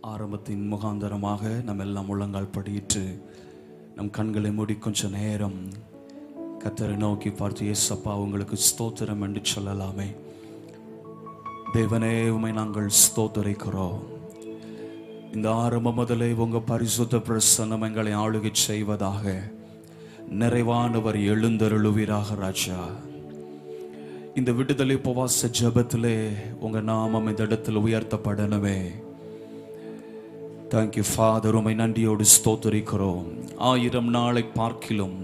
ஆரம்பத்தின் முகாந்தரமாக நம்ம எல்லாம் முழங்கால் படியிட்டு நம் கண்களை மூடி கொஞ்ச நேரம் கர்த்தரை நோக்கி பார்த்து, இயேசப்பா உங்களுக்கு ஸ்தோத்திரம் என்று சொல்லலாமே. தேவனே, உம்மை நாங்கள் ஸ்தோத்தரிக்கிறோம். இந்த ஆரம்பம் முதலே உங்க பரிசுத்த பிரசன்னம் எங்களை ஆளுகை செய்வதாக. நிறைவானவர் எழுந்தருளுவீராக ராஜா. இந்த விடுதலை உபவாச ஜெபத்திலே உங்க நாமம் இந்த இடத்தில் உயர்த்தப்படணுமே. தேங்க்யூ ஃபாதர், உம்மை நன்றியோடு ஸ்தோத்தரிக்கிறோம். 1000 நாளை பார்க்கிலும்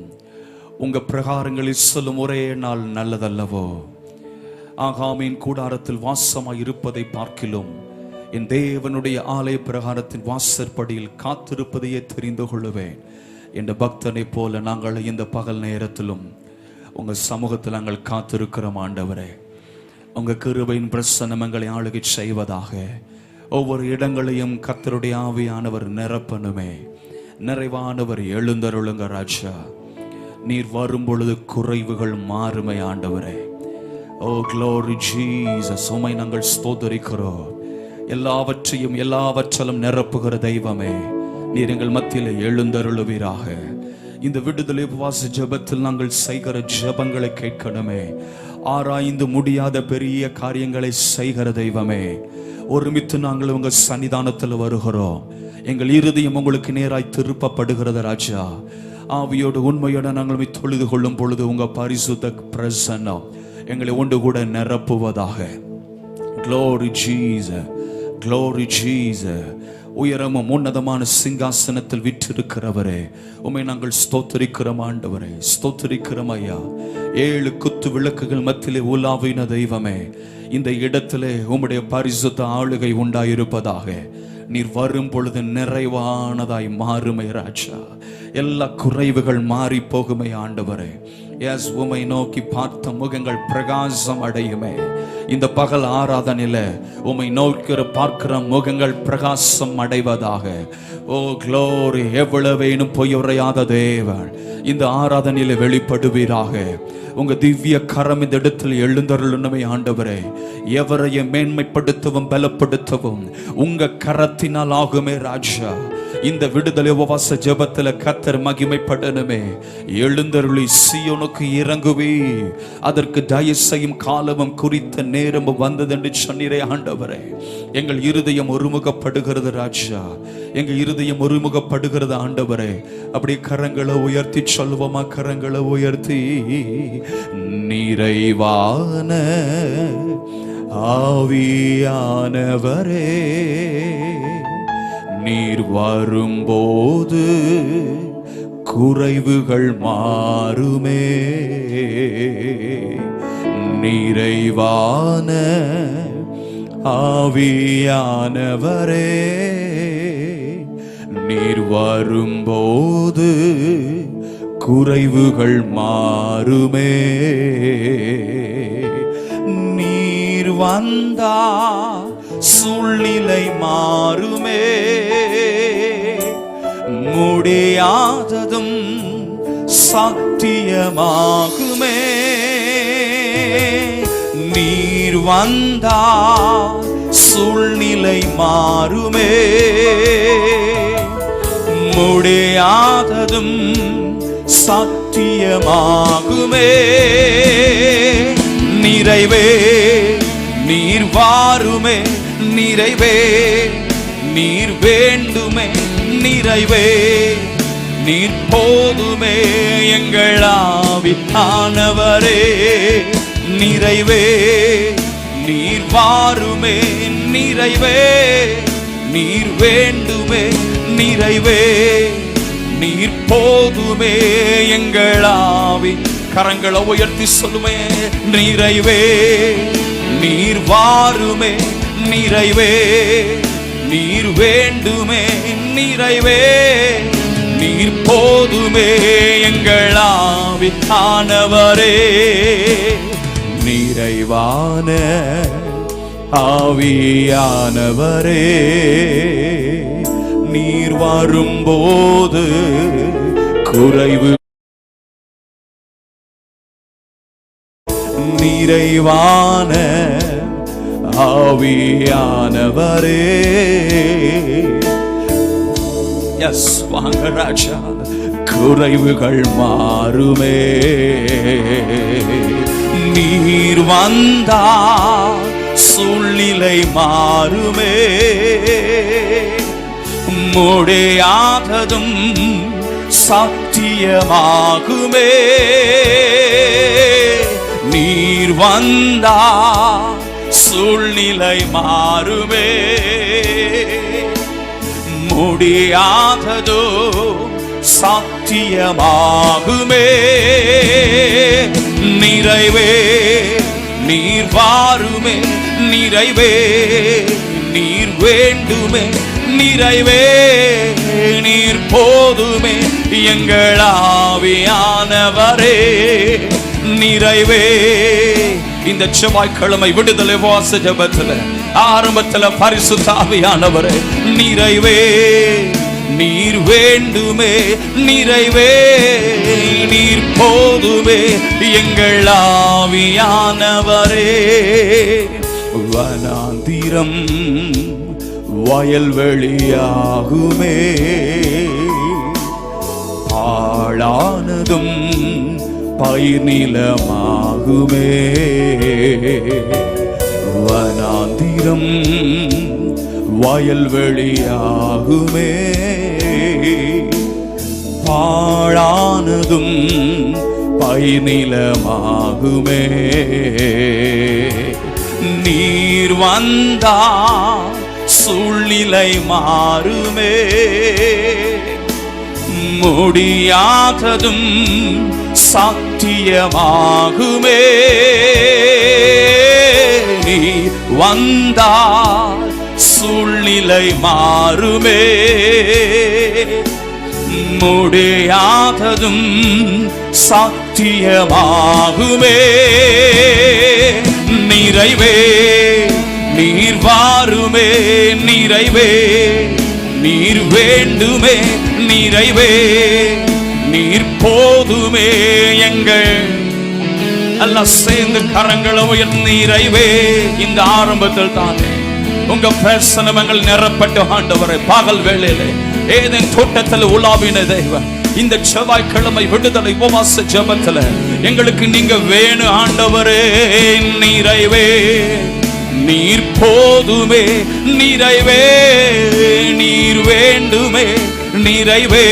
உங்க பிரகாரங்களில் சொல்லும் ஒரே நாள் நல்லதல்லவோ. ஆகாமின் கூடாரத்தில் வாசமாய் இருப்பதை பார்க்கிலும் என் தேவனுடைய ஆலய பிரகாரத்தின் வாசற்படியில் காத்திருப்பதையே தெரிந்து கொள்ளுவேன் என்ற பக்தனை போல நாங்கள் இந்த பகல் நேரத்திலும் உங்க சமூகத்தில் நாங்கள் காத்திருக்கிறோம். ஆண்டவரே, உங்க கிருபையின் பிரசன்னம் எங்களை ஆளுகை செய்வதாக. ஒவ்வொரு இடங்களையும் கர்த்தருடைய ஆவியானவர் நிரப்பணுமே. நிறைவானவர் எழுந்தருளுங்க ராஜா. நீர் வரும் பொழுது குறைவுகள் மாறுமை. ஆண்டவரே, ஓ க்ளோரி ஜீசஸ், உம்மை நாங்கள் ஸ்தோத்தரிக்கிறோம். எல்லாவற்றிலும் நிரப்புகிற தெய்வமே, நீர் எங்கள் மத்தியில் எழுந்தருளுவீராக. இந்த விடுதலை உபவாச ஜெபத்தில் நாங்கள் செய்கிற ஜெபங்களை கேட்கணுமே. ஆராய்ந்து முடியாத பெரிய காரியங்களை செய்கிற தெய்வமே, ஒருமித்து நாங்கள் உங்க சன்னிதானத்தில் வருகிறோம். எங்கள் இருதயம் உங்களுக்கு நேராய் திருப்பப்படுகிறது ராஜா. ஆவியோடு உண்மையோடு நாங்கள் தொழுது கொள்ளும் பொழுது உங்க பரிசுத்த பிரசன்னம் எங்களை ஒன்று கூட நிரப்புவதாக. Glory Jesus, glory Jesus. உயரமும் உன்னதமான சிங்காசனத்தில் விற்றிருக்கிறவரே, உம்மை நாங்கள் ஸ்தோத்தரிக்கிறோம். ஆண்டவரே, ஸ்தோத்தரிக்கிறோம் ஐயா. 7 குத்து விளக்குகள் மத்தியிலே உலாவின தெய்வமே, இந்த இடத்திலே உம்முடைய பரிசுத்த ஆளுகை உண்டாயிருப்பதாக. நீர் வரும் பொழுது நிறைவானதாய் மாறுமை ராஜா. எல்லா குறைவுகள் மாறி போகுமே ஆண்டவரே. எஸ், உம்மை நோக்கி பார்த்த முகங்கள் பிரகாசம் அடையுமே. இந்த பகல் ஆராதனையில உம்மை நோக்கி பார்க்கிற முகங்கள் பிரகாசம் அடைவதாக. ஓ க்ளோரி, எவ்வளவேனும் பொய்யுரையாத தேவன் இந்த ஆராதனையில வெளிப்படுவீராக. உங்க திவ்ய கரம் இந்த இடத்தில் எழுந்தருளுமே ஆண்டவரே. எவரையும் மேன்மைப்படுத்தவும் பலப்படுத்தவும் உங்க கரத்தினால் ஆகுமே ராஜா. இந்த விடுதலை உபவாச ஜெபத்துல கர்த்தர் மகிமைப்படணுமே. எழுந்தருளி சீயோனுக்கு இறங்குவே, அதற்கு தயசையும் காலமும் குறித்த நேரமும் வந்தது என்று சொன்னீரே ஆண்டவரே. எங்கள் இருதயம் ஒருமுகப்படுகிறது ராஜா. எங்க இருதயம் ஒருமுகப்படுகிறது ஆண்டவரே. அப்படி கரங்களை உயர்த்தி சொல்லுவோமா? கரங்களை உயர்த்தி, நிறைவான ஆவியானவரே, நீர் வரும்போது குறைவுகள் மாறுமே. நிறைவான ஆவியானவரே, நீர் வரும்போது குறைவுகள் மாறுமே. நீர் வந்தா சூழ்நிலை மாறுமே. முடியாததும் சத்தியமாகுமே. நீர் வந்தா சூழ்நிலை மாறுமே. முடியாததும் சத்தியமாகுமே. நிறைவே நீர் வாருமே. நிறைவே நீர் வேண்டுமே. நிறைவே நீர் போதுமே எங்கள் ஆவியானவரே. நிறைவே நீர் வாருமே. நிறைவே நீர் வேண்டுமே. நிறைவே நீர் போதுமே எங்கள் ஆவி. கரங்களை உயர்த்தி சொல்லுமே. நிறைவே நீர் வாருமே. நிறைவே நீர் வேண்டுமே. நிறைவே நீர் போதுமே எங்கள் ஆவியானவரே. நிறைவான ஆவியானவரே, நீர் வரும்போது குறைவு. நிறைவான ஆவியானவரே, எஸ் வாங்க ராஜா. குறைவுகள் மாறுமே, நீர் வந்தா சூழ்நிலை மாறுமே, முடியாததும் சத்தியமாகுமே. நீர் வந்தா சூழ்நிலை மாறுமே, முடியாததோ சத்தியமாகுமே. நிறைவே நீர் வாருமே, நிறைவே நீர் வேண்டுமே, நிறைவே நீர் போதுமே எங்கள் ஆவியானவரே. நிறைவே இந்த செவ்வாய்க்கிழமை விடுதலை உபவாச ஜெபத்துல ஆரம்பத்துல பரிசுத்த ஆவியானவரே, நிறைவே நீர் வேண்டுமே, நிறைவே நீர் போதுமே எங்கள் ஆவியானவரே. வனாந்திரம் வயல்வெளியாகுமே, பாழானதும் பயிர் நிலமாகுமே. வனாந்திரம் வயல்வெளியாகுமே, பாழானதும் பயிர் நிலமாகுமே. நீர் வந்தா சூழ்நிலை மாறுமே, முடியாததும் சத்தியமாகுமே. நீ வந்தால் சூழ்நிலை மாறுமே, முடியாததும் சத்தியமாகுமே. நிறைவே நீர் வாருமே, நிறைவே நீர் வேண்டுமே, நிறைவே நீர் போதுமே எங்கள் எல்லாம் சேர்ந்து கரங்களை உயர்த்தி நிறைவே. இந்த ஆரம்பத்தில் தானே உங்க பிரசனங்கள் நிரப்பட்டு ஆண்டவரை பகல் வேளையிலே ஏதேன் தோட்டத்தில் உலாவின தெய்வம் இந்த செவ்வாய்க்கிழமை விடுதலை உபவாச ஜெபத்துல எங்களுக்கு நீங்க வேணும் ஆண்டவரே. நிறைவே நீர் போதுமே, நிறைவே நீர் வேண்டுமே, நிறைவே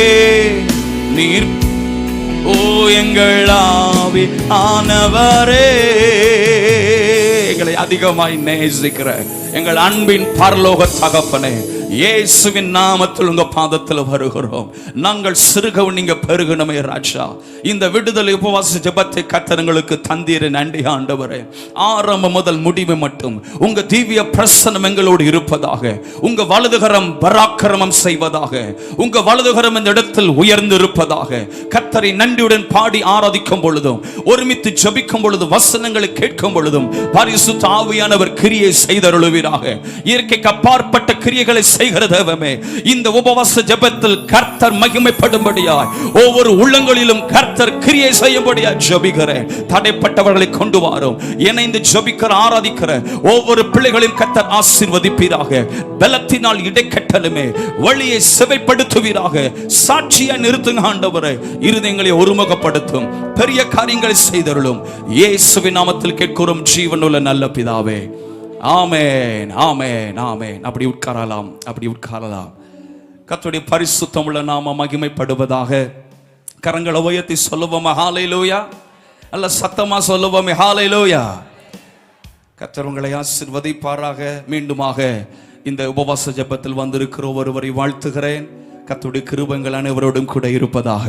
நீர் ஓ எங்கள் ஆவியானவரே. எங்களை அதிகமாய் நேசிக்கிற எங்கள் அன்பின் பரலோக தகப்பனே, இயேசுவின் நாமத்தில் உங்க பாதத்தில் வருகிறோம். நாங்கள் சிறுகவும் நீங்க பெருகணுமே ராஜா. இந்த விடுதலை உபவாச ஜெபத்தை கர்த்தருக்கு தந்தீர நன்றி ஆண்டவரே. ஆரம்பம் முதல் முடிவு மட்டும் உங்க திவ்ய பிரசன்னம் எங்களோடு இருப்பதாக, உங்க வலதுகரம் பராக்கிரமம் செய்வதாக, உங்க வலதுகரம் இந்த இடத்தில் உயர்ந்து இருப்பதாக. கர்த்தரை நன்றியுடன் பாடி ஆராதிக்கும் பொழுதும், ஒருமித்து ஜெபிக்கும் பொழுது, வசனங்களை கேட்கும் பொழுதும் பரிசுத்த ஆவியானவர் கிரியை செய்தருளுவீராக. இயற்கைக்கு அப்பாற்பட்ட கிரியைகளை செய்கிற தேவமே, இந்த உபவாச ஜெபத்தில் கர்த்தர் மகிமைப்படும்படியாய் ஒவ்வொரு உள்ளங்களிலும் கர்த்தர் கிரியை செய்யும்படியாய் ஜெபிக்கிறேன். தடைப்பட்டவர்களை கொண்டு வாரும். இணைந்து ஜெபிக்கிற ஆராதிக்கிற ஒவ்வொரு பிள்ளைகளையும் கர்த்தர் ஆசீர்வதிப்பீராக. பலத்தினால் இடைக்கட்டலுமே வழியை செவைப்படுத்துவீராக. சாட்சியா நிறுத்துங்க ஆண்டவரே. இருதயங்களை ஒருமுகப்படுத்தும் பெரிய காரியங்களை செய்தருளும். இயேசுவின் நாமத்தில் கேட்கிறோம் ஜீவனுள்ள நல்ல பிதாவே. ஆமென், ஆமென், ஆமென். அப்படி உட்காரலாம், அப்படி உட்காரலாம். கர்த்தருடைய பரிசுத்தமுள்ள நாம மகிமைப்படுவதாக. கரங்களை உயர்த்தி சொல்லுவோமே ஹல்லேலூயா. நல்ல சத்தமா சொல்லுவோமே ஹல்லேலூயா. கர்த்தர் உங்களை ஆசீர்வதிப்பாராக. மீண்டுமாக இந்த உபவாச ஜெபத்தில் வந்திருக்கிற ஒருவரை வாழ்த்துகிறேன். கர்த்தருடைய கிருபைகள் அனைவரோடும் கூட இருப்பதாக.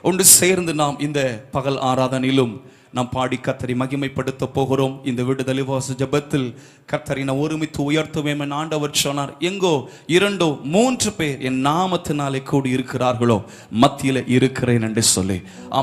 ஒன்று சேர்ந்து நாம் இந்த பகல் ஆராதனையிலும் நாம் பாடி கர்த்தரை மகிமைப்படுத்த போகிறோம். இந்த விடுதலை உபவாச ஜெபத்தில் கர்த்தரை நான் ஒருமித்து உயர்த்துவேன் என் ஆண்டவர் சொன்னார். எங்கோ 2 3 பேர் என் நாமத்தினாலே கூடி இருக்கிறார்களோ மத்தியில் இருக்கிறேன் என்று சொல்லி.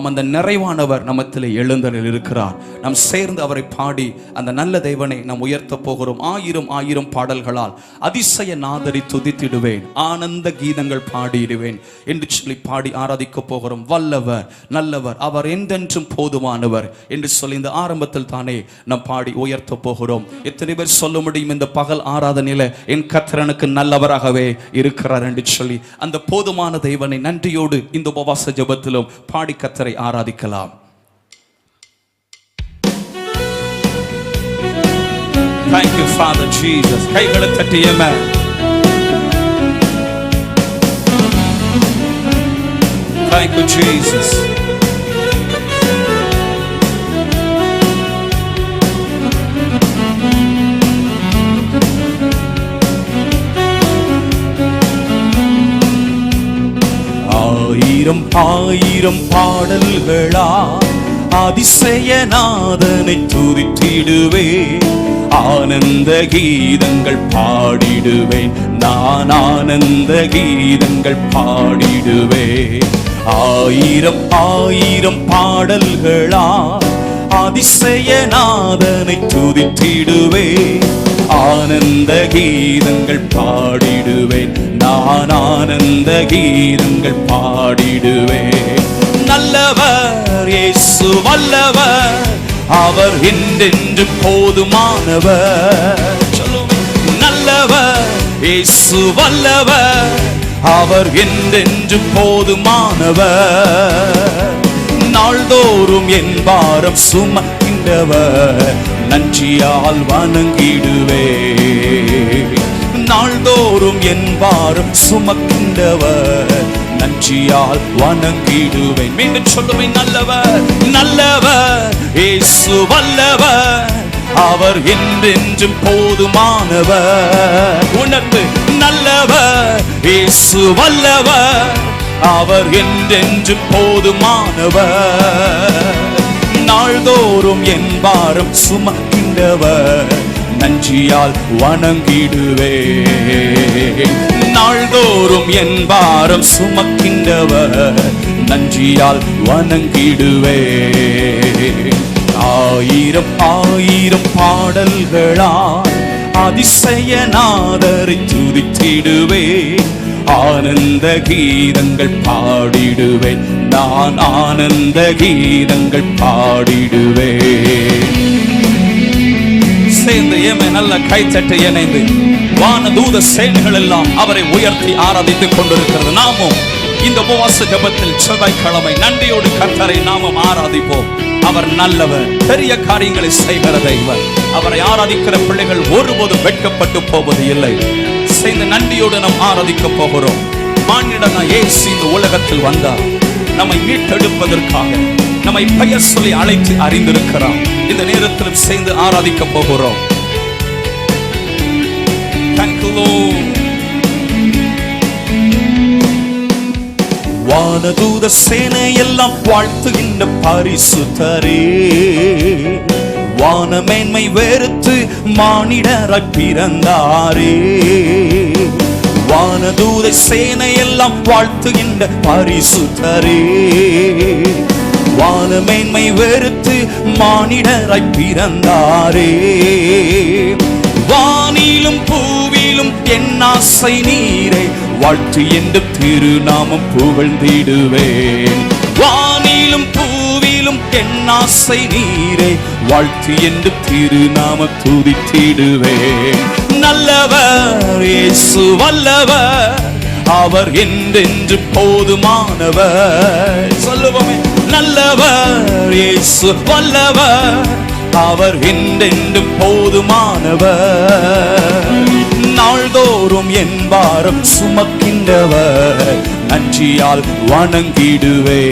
அந்த நிறைவானவர் நமத்தில் எழுந்தரில் இருக்கிறார். நாம் சேர்ந்து அவரை பாடி அந்த நல்ல தேவனை நாம் உயர்த்த போகிறோம். 1000 பாடல்களால் அதிசய நாதரை துதித்திடுவேன், ஆனந்த கீதங்கள் பாடிடுவேன் என்று சொல்லி பாடி ஆராதிக்க போகிறோம். வல்லவர் நல்லவர், அவர் என்றென்றும் போதுமானவர். என்று சொல்லி இந்த ஆரம்பத்தில் தானே நாம் பாடி உயர்த்த போகிறோம். எத்தனை பேர் சொல்ல முடியும் இந்த பகல் ஆராதனையில என் கர்த்தரனுக்கு நல்லவராகவே இருக்கிறார் என்று சொல்லி அந்த போதுமான தேவனை நன்றியோடு இந்த உபவாச ஜெபத்திலும் பாடி கர்த்தரை ஆராதிக்கலாம். Thank you, Father Jesus. கைகளை தட்டி amen. Thank you, Jesus. ஆயிரம் ஆயிரம் பாடல்களா அதிசயநாதனை துதித்திடுவே, ஆனந்த கீதங்கள் பாடிடுவேன் நான், ஆனந்த கீதங்கள் பாடிடுவே. ஆயிரம் ஆயிரம் பாடல்களா அதிசயநாதனை துதித்திடுவே, ஆனந்த கீதங்கள் பாடிடுவேன் நான், ஆனந்த கீதங்கள் பாடிடுவேன். நல்லவர் இயேசு வல்லவர், அவர் என்றென்று போதுமானவர். நல்லவர் இயேசு வல்லவர், அவர் என்றென்று போதுமானவர். நாள்தோறும் என் பாரம் சுமக்கின்றவர், நன்றியால் வணங்கிடுவே. நாள்தோறும் என் பாரம் சுமக்கின்றவர், நன்றியால் வணங்கிடுவேன். மீண்டும் சொல்லுவேன், நல்லவர் நல்லவர் இயேசு வல்லவர், அவர் என்றென்றும் போதுமானவர். உணர்ந்து நல்லவர் இயேசு வல்லவர், அவர் என்றென்றும் போதுமானவர். நாள்தோறும் என் பாரம் சுமக்கின்றவர், நன்றியால் வணங்கிடுவே. நாள்தோறும் என் பாரம் சுமக்கின்றவர், நன்றியால் வணங்கிடுவே. ஆயிரம் ஆயிரம் பாடல்களால் அதிசயநாதரை துதித்திடுவே, ஆனந்த கீதங்கள் பாடிடுவேன் நான், ஆனந்த கீதங்கள் பாடிடுவேன். சேர்ந்து ஏமே நல்ல கைத்தட்டை இணைந்து வானதூத சேனைகள் எல்லாம் அவரை உயர்த்தி ஆராதித்துக் கொண்டிருக்கிறது. நாமும் இந்த உபவாச ஜெபத்தில் செவ்வாய்க்கிழமை நன்றியோடு கர்த்தரை நாமும் ஆராதிப்போம். அவர் நல்லவர், பெரிய காரியங்களை செய்கிற தெய்வம். அவரை ஆராதிக்கிற பிள்ளைகள் ஒருபோதும் வெட்கப்பட்டு போவது இல்லை. சேர்ந்து நன்றியோடு நாம் ஆராதிக்க போகிறோம். மானிடனா இயேசு இந்த உலகத்தில் வந்தார், நம்மை மீட்டெடுப்பதற்காக நம்மை பெயர் சொல்லி அழைத்து அறிந்திருக்கிறார். இந்த நேரத்திலும் சேர்ந்து ஆராதிக்க போகிறோம். Thank you, Lord. வானதூத சேனை எல்லாம் வாழ்த்துகின்ற பரிசுத்தரே, வானமேன்மை வெறுத்து மானிடராய் பிறந்தாரே. வானதூத சேனை எல்லாம் வாழ்த்துகின்ற பரிசுத்தரே, வானமேன்மை வெறுத்து மானிடராய் பிறந்தாரே. வானிலும் பூவிலும் என் ஆசை நீரை வாழ்த்து என்று திருநாமம் புகழ்ந்திடுவேன். வானிலும் பூவிலும் என் ஆசை நீரை வாழ்த்து என்று திருநாமம் துதித்திடுவேன். நல்லவர் இயேசு வல்லவர், அவர் என்றென்று போதுமானவர். சொல்லுவோமே, நல்லவர் இயேசு வல்லவர், அவர் என்றென்று போதுமானவர். நாள்தோறும் என் பாரம் சுமக்கின்றவர், நன்றியால் வணங்கிடுவே.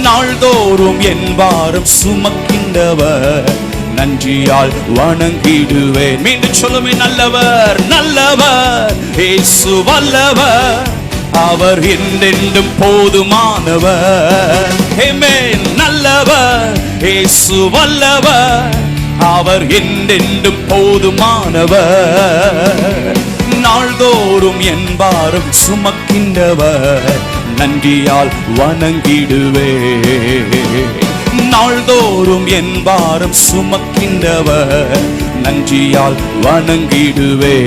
நாள்தோறும் என் பாரம் சுமக்கின்றவர், நன்றியால் வணங்கிடுவே. மீண்டும் சொல்லுமே, நல்லவர் நல்லவர் இயேசு வல்லவர், அவர் என்றென்றும் போதுமானவர். ஆமென். நல்லவர் இயேசு வல்லவர், அவர் என்றென்றும் போதுமானவர். நாள்தோறும் என் பாரம் சுமக்கின்றவர், நன்றியால் வணங்கிடுவே. நாள்தோறும் என் பாரம் சுமக்கின்றவர், நன்றியால் வணங்கிடுவே.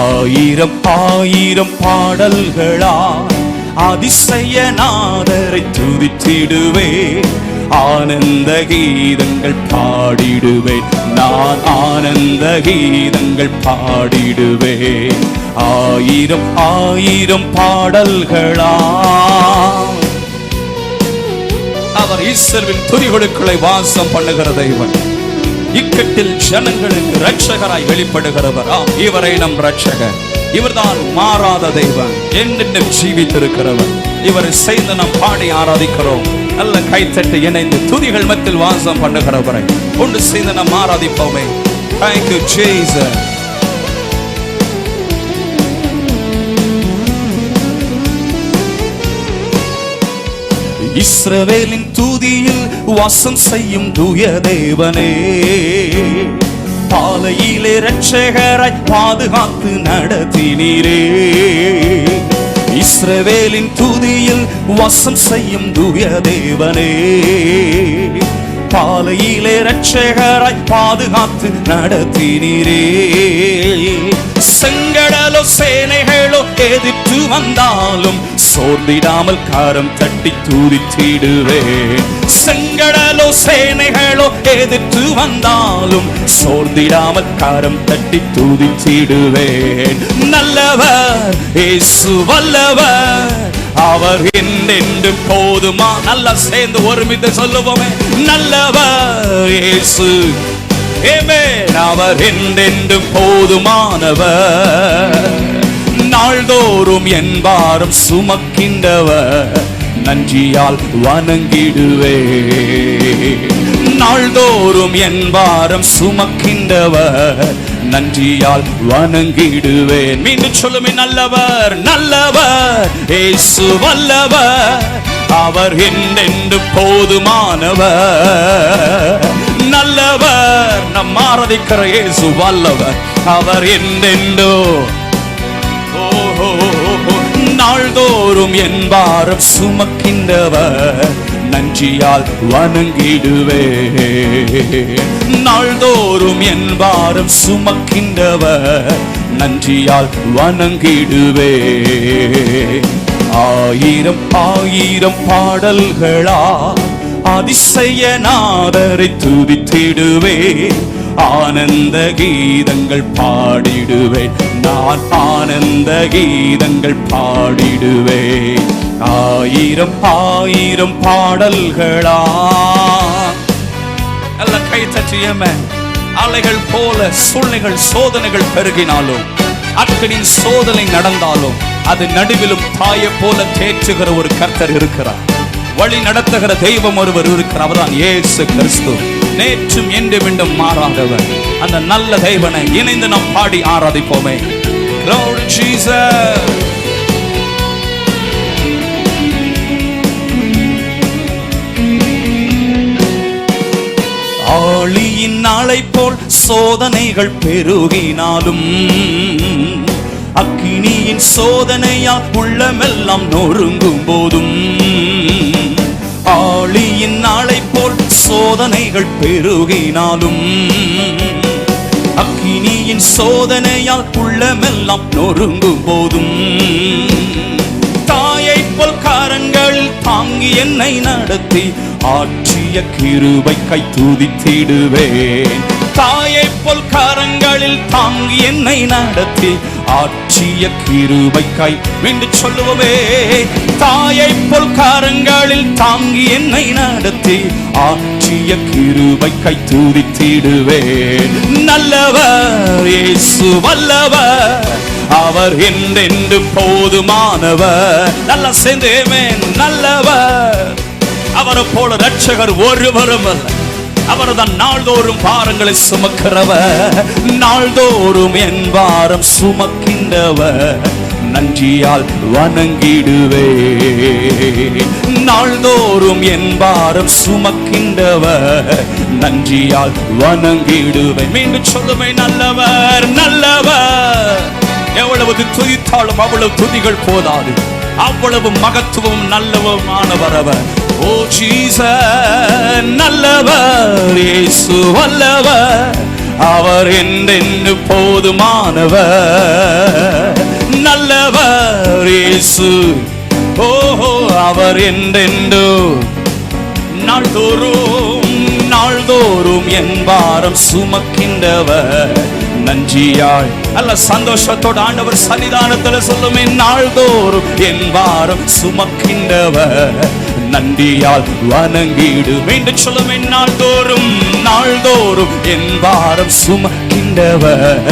ஆயிரம் ஆயிரம் பாடல்களா அதிசயநாதரை துதித்திடுவேன். ஆனந்த கீதங்கள் பாடிடுவேன், நான் ஆனந்த கீதங்கள் பாடிடுவேன். ஆயிரம் ஆயிரம் பாடல்களா அவர் இஸ்ரவேலின் துதிகளுக்குள்ளே வாசம் பண்ணுகிற தெய்வன். இக்கட்டில் ஜனங்களுக்கு இரட்சகராய் வெளிப்படுகிறவர். இவரை நம் இரட்சகர். இவர்தான் மாறாத தெய்வன், என்றென்றும் ஜீவித்திருக்கிறவர். இவரை செய்து நாம் பாடி ஆராதிக்கிறோம். நல்ல கைத்தட்டு இணைந்து துதிகள் மத்தியில் வாசம் பண்ணுகிறவரை கொண்டு செய்து நாம் ஆராதிப்போமே. Thank you Jesus. இஸ்ரவேலின் துதியில் வாசம் செய்யும் தூய தேவனே, பாலையிலே இரட்சகராய் பாதுகாத்து நடத்தினீரே. இஸ்ரவேலின் துதியில் வாசம் செய்யும் தூய தேவனே, பாலையிலே இரட்சகராய் பாதுகாத்து நடத்தினீரே. செங்கடலோ சேனைகளோ எதிர்த்து வந்தாலும் சோர்ந்திடாமல் கரம் தட்டி துதித்திடுவேன். செங்கடலோ சேனைகளோ எதிர்த்து வந்தாலும் சோர்ந்திடாமல் கரம் தட்டி துதித்திடுவேன். நல்லவர் இயேசு வல்லவர், அவர் என்றென்று போதுமா. நல்லா சேர்ந்து ஒருமித்து சொல்லுவோமே. நல்லவர் இயேசு, அவர் என்றென்று போதுமானவர். நாள்தோறும் என் பாரம் சுமக்கின்றவர், நன்றியால் வணங்கிடுவே. நாள்தோறும் என் பாரம் சுமக்கின்றவர், நன்றியால் வணங்கிடுவேன். மீண்டும் சொல்லுமே. நல்லவர் நல்லவர் இயேசு வல்லவர், அவர் என்றென்று போதுமானவர். நல்லவர் நம் ஆராதிக்கிற இயேசு வல்லவர், அவர் என்றென்றோ. நாள்தோறும் என் பாரம் சுமக்கின்றவர், நன்றியால் வணங்கிடுவே. நாள்தோறும் என் பாரம் சுமக்கின்றவர், நன்றியால் வணங்கிடுவே. ஆயிரம் ஆயிரம் பாடல்களா அதிசயநாதரை துதித்திடுவே. ஆனந்த கீதங்கள் பாடிடுவேன், நான் ஆனந்த கீதங்கள் பாடிடுவேன். ஆயிரம் ஆயிரம் பாடல்களா. நல்ல கை தட்டியமே. அலைகள் போல சூழ்நிலைகள் சோதனைகள் பெருகினாலும், அக்கினின் சோதனை நடந்தாலும், அது நடுவிலும் தாயை போல தேற்றுகிற ஒரு கர்த்தர் இருக்கிறார். வழி நடத்துகிற தெய்வம் ஒருவர் இருக்கிறார். அவர்தான் இயேசு கிறிஸ்து. நேற்றும் என்றும் மீண்டும் மாறாதவர். அந்த நல்ல தெய்வனை இணைந்து நாம் பாடி ஆராதிப்போமே. Glory Jesus. ஆழியின் நாளை போல் சோதனைகள் பெருகினாலும், அக்கினியின் சோதனையால் உள்ளமெல்லாம் நொறுங்கும் போதும், ஆழியின் நாளை போல் சோதனைகள் பெருகினாலும், அக்கினியின் சோதனையால் உள்ளமெல்லாம் நொறுங்கும் போதும், தாயை போல் கரங்களில் தாங்கி என்னை நடத்தி ஆற்றிய கிருபை கை துதித்திடுவேன். தாயை போல் கரங்களில் தாங்கி என்னை நடத்தி ஆற்றிய கிருபை கை. மீண்டும் சொல்லுவோமே. தாயை போல் கரங்களில் தாங்கி என்னை நடத்தி ஆற்றிய கிருபை கை துதித்திடுவேன். நல்லவர் இயேசு வல்லவர், அவர் என்றென்று போதுமானவர். நல்லா சேர்ந்தேமே. நல்லவர், அவரை போல இரட்சகர் ஒருவரும் அல்ல. அவர்தான் நாள்தோறும் பாரங்களை சுமக்கிறவர், நாள்தோறும் என் பாரம் சுமக்கின்றவர், நன்றியால் வணங்கிடுவே. நாள்தோறும் என் பாரம் சுமக்கின்றவர், நன்றியால் வணங்கிடுவே. மீண்டும் சொல்லுமே. நல்லவர் நல்லவர். எவ்வளவு துதித்தாலும் அவ்வளவு துதிகள் போதாது. அவ்வளவு மகத்துவம் நல்லவமானவர் அவர். ஓ ஜீசஸ், நல்லவர் இயேசு வல்லவர், அவர் என்றென்று போதுமானவர். நல்லவர் இயேசு, ஓஹோ அவர் என்றென்று நாள்தோறும் என் பாரம் சுமக்கின்றவர் நன்றியாய் அல்ல சந்தோஷத்தோட ஆண்டவர் சன்னிதானத்துல சொல்லுமே, நாள்தோறும் என் பாரம் சுமக்கின்றவர் நன்றியால் வணங்கிடு. மீண்டும் சொல்லுமே, நாள்தோறும் என் பாரம் சுமக்கின்றவர்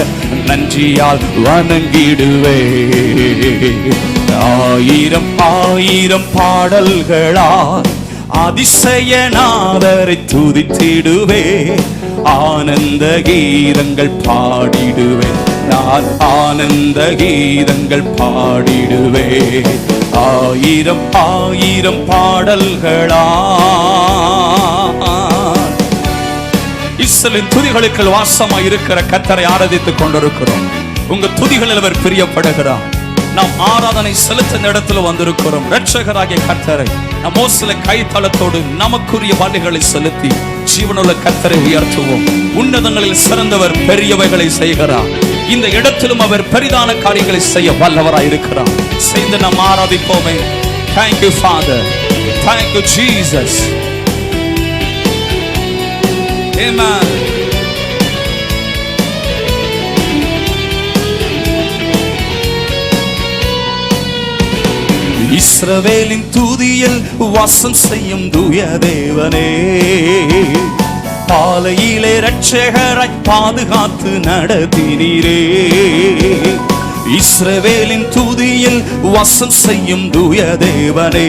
நன்றியால் வணங்கிடுவே. ஆயிரம் பாடல்களா அதிசயநாதரை துதித்திடுவே. ஆனந்த கீதங்கள் பாடிடுவே, நான் ஆனந்த கீதங்கள் பாடிடுவே. ஆயிரம் பாடல்களா இஸ்ரவேலின் துதிகளுக்கு வாசமாய் இருக்கிற கர்த்தரை ஆராதித்துக் கொண்டிருக்கிறோம். உங்க துதிகளில் அவர் பிரியப்படுகிறார். நாம் ஆராதனை செலுத்த இடத்துல வந்திருக்கிறோம். இரட்சகராகிய கர்த்தரை நம் மோசல கைத்தளத்தோடு நமக்குரிய பலிகளை செலுத்தி ஜீவனுள்ள கர்த்தரை உயர்த்துவோம். உன்னதங்களில் சிறந்தவர் பெரியவைகளை செய்கிறார். இந்த இடத்திலும் அவர் பெரிதான காரியங்களை செய்ய வல்லவராய் இருக்கிறார். செய்து நாம் ஆராதிப்போமே. Thank you Father, thank you Jesus. Amen. இஸ்ரவேலின் துதியில் வாசம் செய்யும் தூய தேவனே, பாலையிலே இரட்சகராய் பாதுகாத்து நடத்தினீரே. இஸ்ரவேலின் துதியில் வாசம் செய்யும் தூய தேவனே,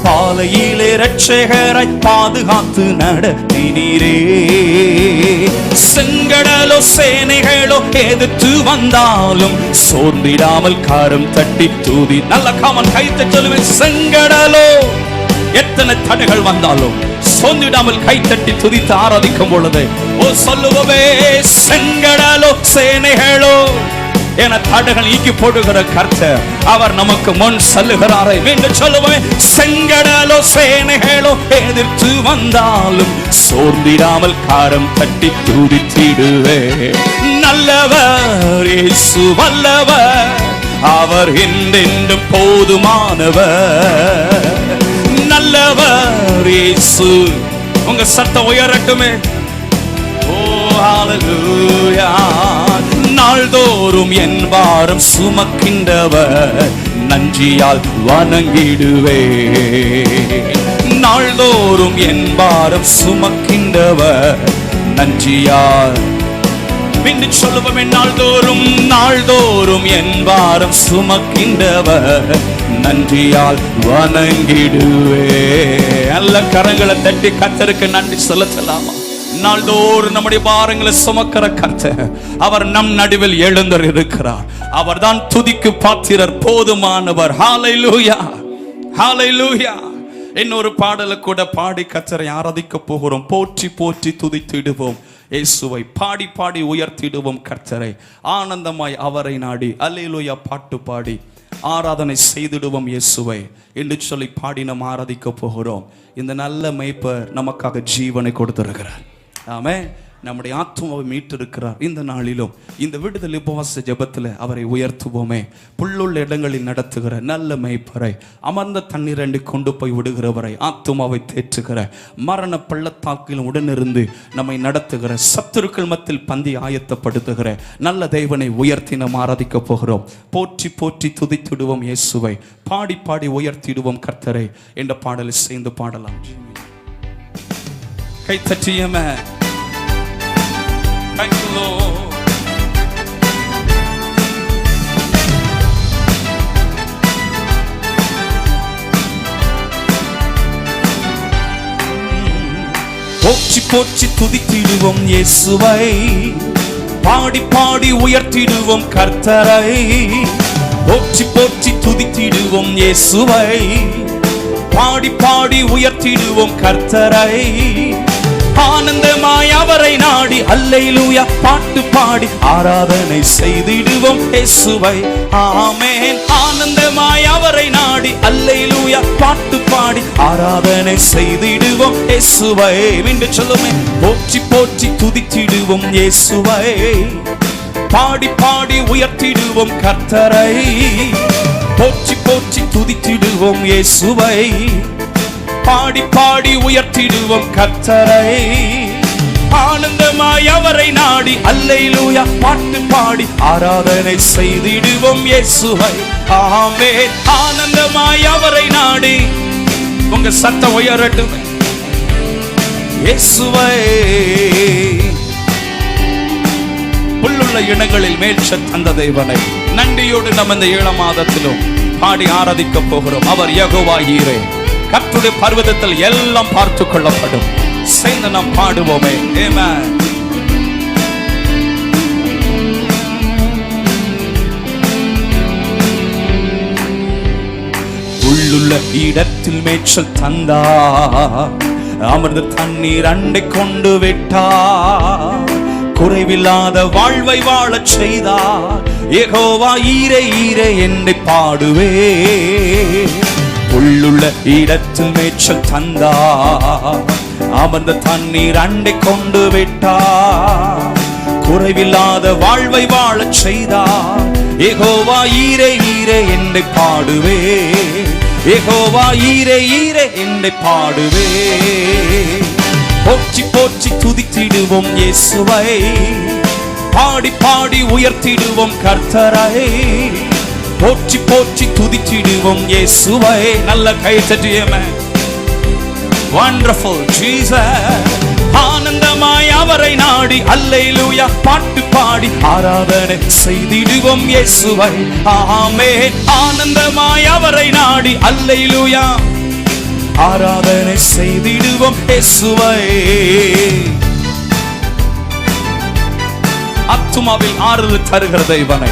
பாலையிலே இரட்சகராய் பாதுகாத்து நடத்தினீரே. செங்கடலோ சேனைகளோ எதிர்த்து வந்தாலும் சோர்ந்திடாமல் கரம் தட்டி தூதி. நல்ல காமன் கைத்த சொல்லுவேன். செங்கடலோ எத்தனை தடைகள் வந்தாலும் சோர்ந்திடாமல் கைத்தட்டி துதித்து ஆராதிக்கும் பொழுது ஓ சொல்லுவே, செங்கடலோ சேனைகளோ என தடைகள் நீக்கி போடுகிற கர்த்தர் அவர் நமக்கு முன் செல்லுகிறாரே. மீண்டும் சொல்லுவேன். செங்கடலோ சேனைகளோ எதிர்த்து வந்தாலும் சோர்ந்திடாமல் காரம் தட்டி துதித்திடுவே. நல்லவர் இயேசு வல்லவர், அவர் என்றென்றும் போதுமானவர். நல்லவர் இயேசு. உங்க சத்தம் உயரட்டுமே. ஓ ஹalleluya. நாள்தோறும் என் பாரம் சுமக்கின்றவர் நன்றியால் வணங்கிடுவே. நாள்தோறும் என் பாரம் சுமக்கின்றவர் நன்றியால். மீண்டும் சொல்லுவோமே. நாள்தோறும் என் பாரம் சுமக்கின்றவர் நன்றியால் வணங்கிடுவே. நல்ல கரங்களை தட்டி கர்த்தருக்கு நன்றி செலுத்தலாமா? நாள்தோறும் நம்முடைய பாரங்களை சுமக்கிற கர்த்தர் அவர் நம் நடுவில் எழுந்திருக்கிறார். அவர் தான் துதிக்கு பாத்திரர், போதுமானவர். ஹalleluya, ஹalleluya. இன்னொரு பாடலை கூட பாடி கர்த்தரை ஆராதிக்க போகிறோம். போற்றி போற்றி துதித்திடுவோம் இயேசுவை, பாடி பாடி உயர்த்திடுவோம் கர்த்தரை. ஆனந்தமாய் அவரை நாடி அல்லேலூயா பாட்டு பாடி ஆராதனை செய்திடுவோம் இயேசுவை என்று சொல்லி பாடி நாம் ஆராதிக்க போகிறோம். இந்த நல்ல மேய்ப்பர் நமக்காக ஜீவனை கொடுத்திருக்கிறார். ஆமென். நம்முடைய ஆத்துமாவை மீட்டிருக்கிறார். இந்த நாளிலும் இந்த விடுதலை உபவாச ஜெபத்தில் அவரை உயர்த்துவோமே. புல்லுள்ள இடங்களில் நடத்துகிற நல்ல மேய்ப்பரை, அமர்ந்த தண்ணீரண்டி கொண்டு போய் விடுகிறவரை, ஆத்துமாவை தேற்றுகிற, மரண பள்ளத்தாக்கில் உடனிருந்து நம்மை நடத்துகிற, சத்துருக்கள் மத்தியில் பந்தி ஆயத்தப்படுத்துகிற நல்ல தேவனை உயர்த்தி நாம் ஆராதிக்க போகிறோம். போற்றி போற்றி துதித்திடுவோம் இயேசுவை, பாடி பாடி உயர்த்திடுவோம் கர்த்தரை என்ற பாடலை சேர்ந்து பாடலாம். கை தட்டியமே. Thank you, Lord. போற்றி போற்றி துதித்திடுவோம் இயேசுவை, பாடி பாடி உயர்த்திடுவோம் கர்த்தரை. போற்றி போற்றி துதித்திடுவோம் இயேசுவை, பாடி பாடி உயர்த்திடுவோம் கர்த்தரை. ஆனந்தமாய் அவரை நாடி அல்லேலூயா பாட்டு பாடி ஆராதனை செய்திடுவோம் இயேசுவை. ஆமென். ஆனந்தமாய் அவரை நாடி அல்லேலூயா பாட்டு பாடி ஆராதனை செய்திடுவோம் இயேசுவை. மீண்டும் சொல்லுமே. போற்றி போற்றி துதித்திடுவோம் இயேசுவை, பாடி பாடி உயர்த்திடுவோம் கர்த்தரை. போற்றி போற்றி துதித்திடுவோம் இயேசுவை, பாடி பாடி உயர்த்திடுவோம் கர்த்தரை. ஆனந்தமாய் அவரை நாடி அல்லேலூயா பாட்டு பாடி ஆராதனை செய்திடுவோம் இயேசுவை. ஆமென். ஆனந்தமாய் அவரை நாடி, உங்க சத்தம் உயரட்டும், இயேசுவை. புல்லுள்ள இடங்களில் மேய்ச்சல் தந்த தேவனை நன்றியோடு நம்ம இந்த 7 மாதத்திலும் பாடி ஆராதிக்க போகிறோம். அவர் யெகோவா ஈரே. கர்த்தருடைய பர்வதத்தில் எல்லாம் பார்த்து கொள்ளப்படும். சேர்ந்து நாம் பாடுவோமே. ஆமென். உள்ளுள்ள இடத்தில் மேய்ச்சல் தந்தா, அமர்ந்த தண்ணீர் அண்டை கொண்டு விட்டார். குறைவில்லாத வாழ்வை வாழச் செய்தார். யெகோவா ஈரே ஈரே என்னை பாடுவே. உள்ளுள்ள இடத்தில் மேய்ச்சல் தந்தா, அமர்ந்த தண்ணீர் அண்டை கொண்டு விட்டார். குறைவில்லாத வாழ்வை வாழச் செய்தார். யெகோவா ஈரே ஈரே என்னை பாடுவே. யெகோவா ஈரே ஈரே என்னை பாடுவே. போற்றி போற்றி துதித்திடுவோம் இயேசுவை, பாடி பாடி உயர்த்திடுவோம் கர்த்தரை. போற்றி போற்றி துதித்திடுவோம் இயேசுவை. நல்ல கை தட்டியமே. Wonderful Jesus. ஆனந்தமாய் அவரை நாடி அல்லேலூயா பாட்டு பாடி ஆராதனை செய்திடுவோம் இயேசுவை. ஆமென். ஆனந்தமாய் அவரை நாடி அல்லேலூயா ஆராதனை செய்திடுவோம் இயேசுவை. ஆத்துமாவில் ஆறுதல் தருகிற தேவனை,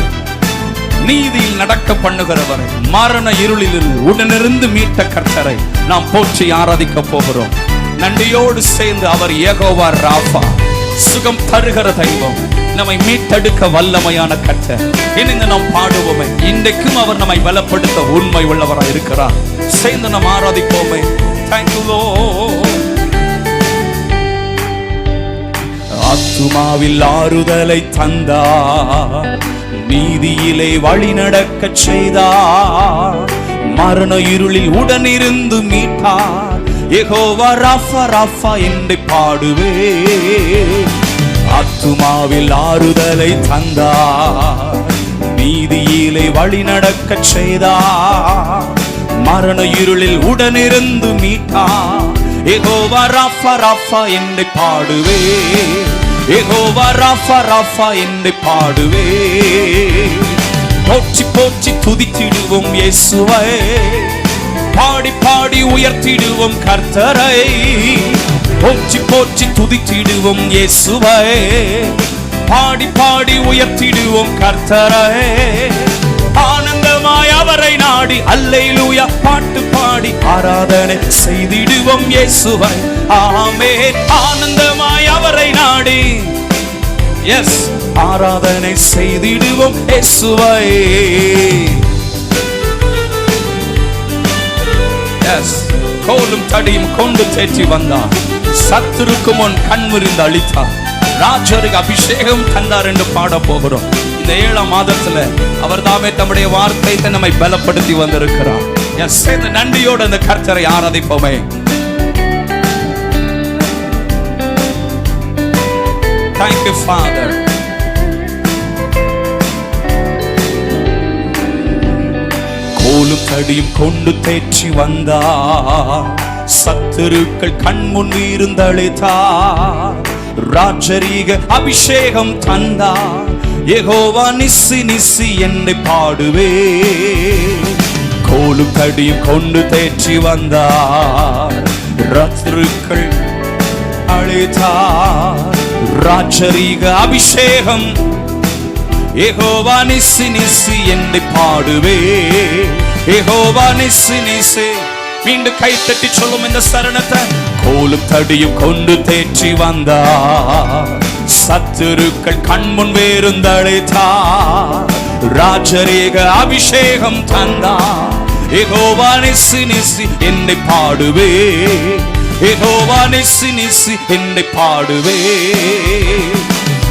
நீதியில் நடக்க பண்ணுகிறவரை, மரண இருளில் உடனிருந்து மீட்ட கர்த்தரை நாம் போற்றி ஆராதிக்க போகிறோம். நன்றியோடு சேர்ந்து அவர் யெகோவா ராஃபா, சுகம் தருகிற தெய்வம், நம்மை மீட்டெடுக்க வல்லமையான கர்த்தர். இணைந்து நாம் பாடுவோமே. இன்றைக்கும் அவர் நம்மை பலப்படுத்த உண்மை உள்ளவராய் இருக்கிறார். சேர்ந்து நாம் ஆராதிப்போமே. Thank you Lord. ஆத்துமாவில் ஆறுதலை தந்தார், நீதியிலே வழி நடக்க செய்தார். மரண இருளில் உடனிருந்து மீட்டார். யெகோவா ராஃபா ராஃபா என்னை பாடுவே. ஆத்துமாவில் ஆறுதலை தந்தார், நீதியிலே வழி நடக்க செய்தார். மரண இருளில் உடனிருந்து மீட்டார். யெகோவா ராஃபா ராஃபா என்னை பாடுவே. யெகோவா ராஃபா ராஃபா என்னை பாடுவே. போற்றி போற்றி துதித்திடுவோம் இயேசுவை, பாடி பாடி உயர்த்திடுவோம் கர்த்தரை. போற்றி போற்றி துதித்திடுவோம் இயேசுவை, பாடி பாடி உயர்த்திடுவோம் கர்த்தரை. ஆனந்தமாய் அவரை நாடி அல்லேலூயா பாட்டு பாடி ஆராதனை செய்திடுவோம் இயேசுவை. ஆமென். ஆனந்தமாய் அவரை நாடி எஸ் ஆராதனை செய்திடுவோம் இயேசுவை. எஸ் கோலும் தடியும் கொண்டு தேற்றி வந்தார். சத்துருக்கு முன் கண்முறிந்து அளித்தார். ராஜருக்கு அபிஷேகம் தந்தார் என்று பாட போகிறோம். இந்த 7 மாதத்துல அவர் தாமே தம்முடைய வார்த்தையை நம்மை பலப்படுத்தி வந்திருக்கிறார். எஸ் இந்த நன்றியோடு அந்த கர்த்தரை ஆராதிப்போமே. Thank you Father. கோலும் தடியும் கொண்டு தேற்றி வந்தார். சத்துருக்கள் கண்முன் இருந்தளித்தார். ராஜரீக அபிஷேகம் தந்தார். யெகோவா நிசி நிசி என்னை பாடுவே. கோலும் தடியும் கொண்டு தேற்றி வந்தார். சத்துருக்கள் அளித்தார். ராஜரீக அபிஷேகம். யெகோவா நிசி நிசி என்னை பாடுவே. யெகோவா நிசி நிசி. மீண்டும் கை தட்டி சொல்லும் இந்த சரணத்தை. கோலும் தடியும் கொண்டு தேற்றி வந்தார். சத்துருக்கள் கண்முன் வேறுந்தழைத்தார். ராஜரீக அபிஷேகம் தந்தார். யெகோவா நிசி நிசி என்னை பாடுவே. யெகோவா நிசி நிசி என்னை பாடுவே.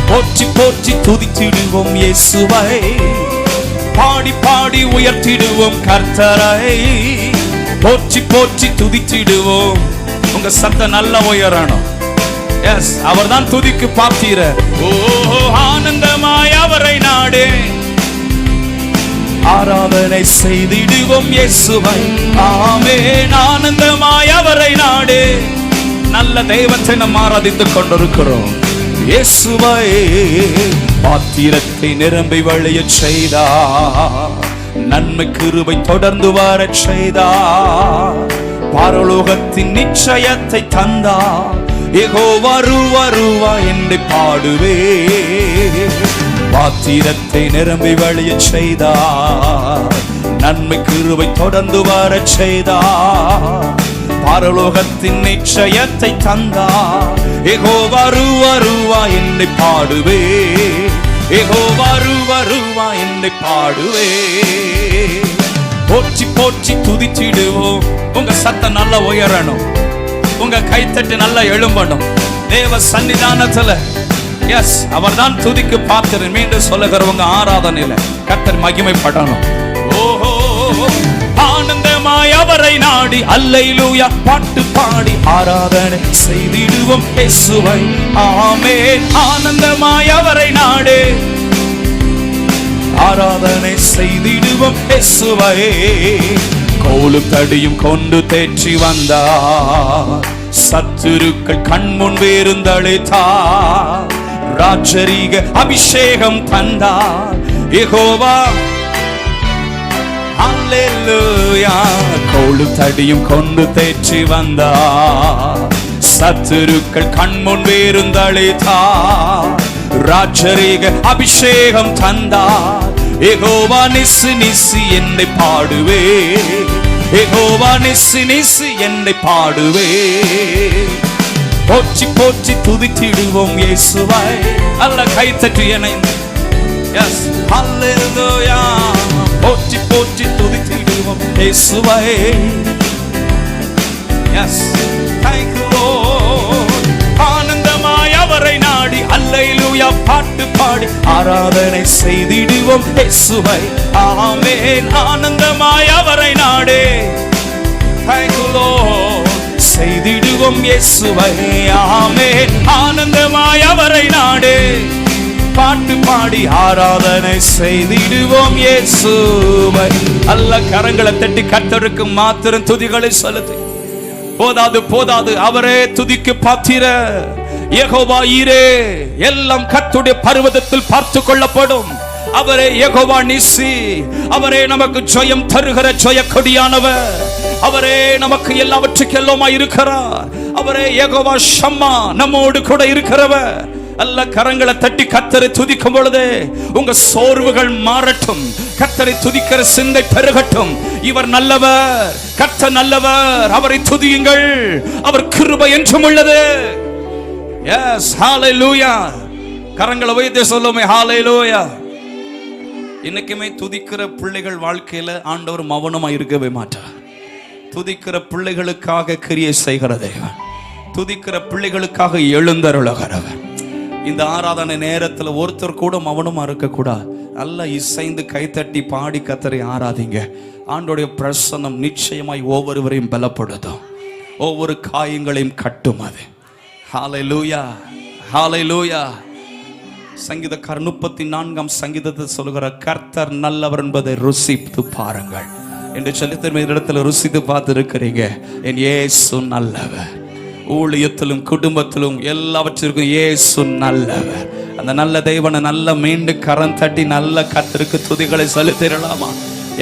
போற்றி போற்றி துதித்திடுவோம் இயேசுவை, பாடி பாடி உயர்த்திடுவோம் கர்த்தரை, போற்றி போற்றி துதித்திடுவோம். உங்க சத்தம் நல்ல உயரணும். எஸ், அவர்தான் துதிக்கு பாத்திரர். ஓ ஆனந்தமாய் அவரை நாடே, ஆராதனை செய்திடுவோம் இயேசுவை. ஆமென். ஆனந்தமாய் அவரை நாடே. நல்ல தெய்வத்தை நாம் ஆராதித்துக் கொண்டிருக்கிறோம். இயேசுவை பாத்திரத்தை நிரம்பி வழிய செய்தார், நன்மை கிருபை தொடர்ந்து வரச் செய்தார், பரலோகத்தின் நிச்சயத்தை தந்தார். யெகோவா வருவா என்று பாடுவே, பாத்திரத்தை நிரம்பி வழிய செய்தார், நன்மை கிருபை தொடர்ந்து வரச் செய்தார், பரலோகத்தின் நிச்சயத்தை தந்தார். யெகோவா வருவா என்று பாடுவே, யெகோவா வருவா என்று பாடுவே. போற்றி போற்றி துதித்திடுவோம். உங்க சத்தம் நல்ல உயரணும். உங்க கைத்தட்டு நல்லா எழும்பணும். தேவ சன்னிதானத்துல எஸ், அவர்தான் துதிக்கு பாத்திரர். மீண்டும் சொல்லுகிறவங்க ஆராதனையில கர்த்தர் மகிமைப்படணும். ஓஹோ ஆனந்தமாய் அவரை நாடி அல்லேலூயா பாட்டு பாடி ஆராதனை செய்திடுவோம் இயேசுவை. ஆமென். ஆனந்தமாய் அவரை நாடே, ஆராதனை செய்திடுவோம் இயேசுவை. கோலும் தடியும் கொண்டு தேற்றி வந்தார், சத்துருக்கள் கண்முன் வேறுந்தளித்தார், ராஜரீக அபிஷேகம் தந்தார். யெகோவா அல்லேலூயா. கோலும் தடியும் கொண்டு தேற்றி வந்தார், சத்துருக்கள் கண்முன் வேறுந்தளித்தார், ராஜரீக அபிஷேகம் தந்தார். யெகோவா நிசி நிசி என்னை பாடுவே, யெகோவா நிசி நிசி என்னை பாடுவே. போற்றி போற்றி துதித்திடுவோம் இயேசுவை. அல்ல கைத்தட்டி என்னை. Yes, hallelujah. போற்றி போற்றி துதித்திடுவோம் இயேசுவை. Yes, thank you Lord. ஆனந்தமாய் அவரை நாடி அல்லேலூயா பாட்டு பாடி ஆராதனை செய்திடுவோம் இயேசுவை. ஆமென். ஆனந்தமாய் அவரை நாடே, தேங்க் யூ லார்ட். செய்திடுவோம் இயேசுவை. ஆமென். ஆனந்தமாய் அவரை நாடே, பாட்டு பாடி ஆராதனை செய்திடுவோம் இயேசுவை. அல்ல கரங்களை தட்டி கர்த்தருக்கு மாத்திரம் துதிகளை செலுத்தி. போதாது போதாது, அவரே துதிக்கு பாத்திரர். யெகோவா ஈரே, எல்லாம் கர்த்தருடைய பர்வதத்தில் பார்த்து கொள்ளப்படும். அவரே யெகோவா நிசி, அவரே நமக்கு ஜெயம் தருகிற ஜெயக்கொடியானவர். அவரே நமக்கு எல்லாவற்றுக்கும் எல்லாமா இருக்கிறார். அவரே யெகோவா ஷம்மா, நம்மோடு கூட இருக்கிறவர். அல்ல கரங்களை தட்டி கர்த்தரை துதிக்கும் பொழுது உங்க சோர்வுகள் மாறட்டும். கர்த்தரை துதிக்கிற சிந்தை பெருகட்டும். இவர் நல்லவர், கர்த்தர் நல்லவர், அவரை துதியுங்கள். அவர் கிருபை என்றும் உள்ளது. எஸ், ஹalleluya. கரங்களை வைத்து சொல்லுமே ஹalleluya. இன்னைக்குமே துதிக்கிற பிள்ளைகள் வாழ்க்கையில ஆண்டவர் மௌனமா இருக்கவே மாட்டார். துதிக்கிற பிள்ளைகளுக்காக கிரியை செய்கிற தேவன், துதிக்கிற பிள்ளைகளுக்காக எழுந்தருளுகிறவர். இந்த ஆராதனை நேரத்துல ஒருத்தர் கூட மௌனமா இருக்க கூடாது. நல்லா இசைந்து கைத்தட்டி பாடி கர்த்தரை ஆராதிங்க. ஆண்டோடைய பிரசன்னம் நிச்சயமாய் ஒவ்வொருவரையும் பலப்படுத்தும், ஒவ்வொரு காயங்களையும் கட்டும். அது ஹalleluya, ஹalleluya. சங்கீதக்காரர் 34ஆம் சங்கீதத்தை சொல்லுகிற கர்த்தர் நல்லவர் என்பதை ருசித்து பாருங்கள் என்று சொல்லி இடத்துல ருசித்து பார்த்து இருக்கிறீங்க. என் இயேசு நல்லவர். ஊழியத்திலும் குடும்பத்திலும் எல்லாவற்றிற்கும் இயேசு நல்லவர். அந்த நல்ல தெய்வனை நல்ல மீண்டு கரம் தட்டி நல்ல கர்த்தருக்கு துதிகளை செலுத்திடலாமா?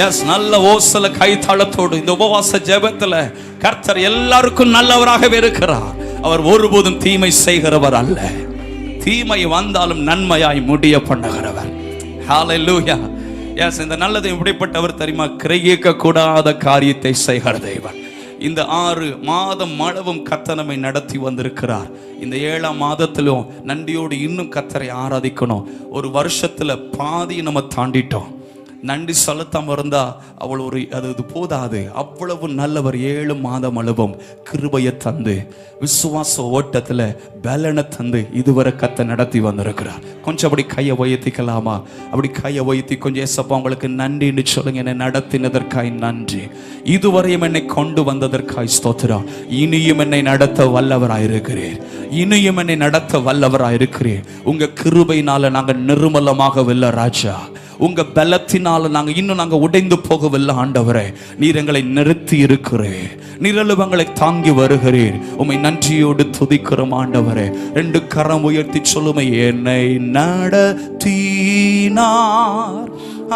எஸ், நல்ல ஓசல கைத்தாளத்தோடு இந்த உபவாச ஜெபத்துல கர்த்தர் எல்லாருக்கும் நல்லவராகவே இருக்கிறார். அவர் ஒருபோதும் தீமை செய்கிறவர் அல்ல. தீமை வந்தாலும் நன்மையாய் முடிய பண்ணுகிறவர். ஹalleluya. எஸ், இந்த நல்லது இப்படிப்பட்டவர் தெரியுமா? கிரகிக்க கூடாத காரியத்தை செய்கிற தேவன். இந்த 6 மாதம் அளவும் கர்த்தர் நம்மை நடத்தி வந்திருக்கிறார். இந்த 7ஆம் மாதத்திலும் நன்றியோடு இன்னும் கர்த்தரை ஆராதிக்கணும். ஒரு வருஷத்துல பாதி நம்ம தாண்டிட்டோம். நன்றி செலுத்தாம இருந்தா அவள் அது போதாது. அவ்வளவு நல்லவர். 7 மாதம் அளவும் கிருபையை தந்து விசுவாச ஓட்டத்துல பலனை தந்து இதுவரை கத்த நடத்தி வந்திருக்கிறார். கொஞ்சம் அப்படி கையை உயர்த்திக்கலாமா? அப்படி கையை உயர்த்தி கொஞ்சம் ஏசப்பா உங்களுக்கு நன்றின்னு சொல்லுங்க. என்னை நடத்தினதற்காய் நன்றி, இதுவரையும் என்னை கொண்டு வந்ததற்காய் ஸ்தோத்திரம். இனியும் என்னை நடத்த வல்லவராயிருக்கிறீர், இனியும் என்னை நடத்த வல்லவராயிருக்கிறீர். உங்க கிருபையினால நாங்க நிர்மலமாகவில்லை ராஜா, உங்க பலத்தினால நாங்க உடைந்து போகவில்லை ஆண்டவரே. நீர் எங்களை நிறுத்தி இருக்கிறீர், நிரலுவங்களை தாங்கி வருகிறீர். உம்மை நன்றியோடு துதிக்கிறோம் ஆண்டவரே. 2 கரம் உயர்த்தி சொல்லுமை. என்னை நடத்தினார்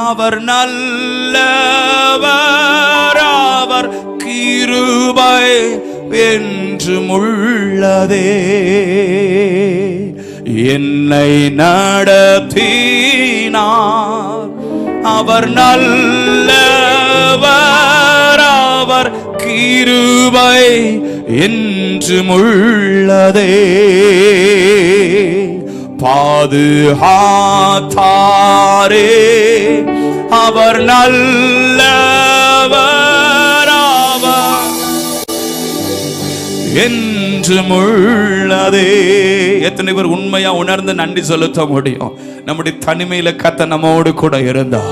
அவர் நல்லவர், அவர் கிருபை என்றும் உள்ளதே. என்னை நடத்தினார் அவர் நல்லவர், அவர் கிருபை என்றும் உள்ளதே. பாதுகாத்தாரே அவர் நல்லவர், அவர் என்றும் உள்ளதே. எத்தனை பேர் உண்மையா உணர்ந்து நன்றி செலுத்த முடியும்? நம்முடைய தனிமையில கத்த நம்மோடு கூட இருந்தா.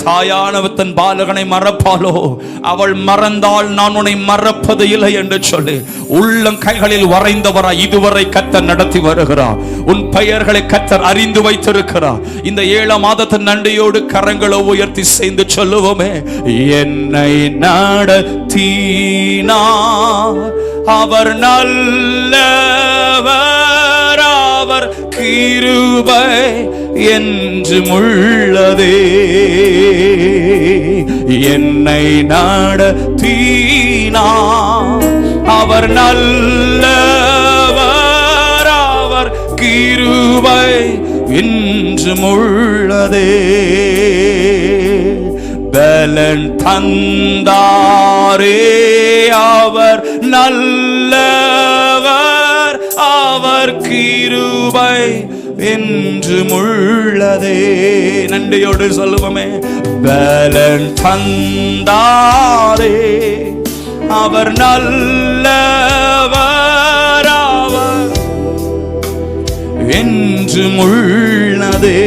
தாயானவ தன் பாலகனை மறப்பாலோ, அவள் மறந்தால் நான் உன்னை மறப்பது இல்லை என்று சொல்லி உள்ளம் கைகளில் வரைந்தவராய் இதுவரை கத்தர் நடத்தி வருகிறார். உன் பெயர்களை கத்தர் அறிந்து வைத்திருக்கிறார். இந்த 7 மாதத்தின் நன்றியோடு கரங்களை உயர்த்தி சேர்ந்து சொல்லுவோமே. என்னை நடத்தினார் அவர் நல்லவர், அவர் கிருபை என்றும் உள்ளதே. என்னை நடத்தினார் அவர் நல்லவர், அவர் கிருபை என்றும் உள்ளதே. பலன் தந்தாரே அவர் நல்லவர், அவர் கிருபை என்றும் உள்ளதே. நன்றியோடு சொல்லுவோமே. பலன் தந்தாரே அவர் நல்லவர், அவர் என்றும் உள்ளதே.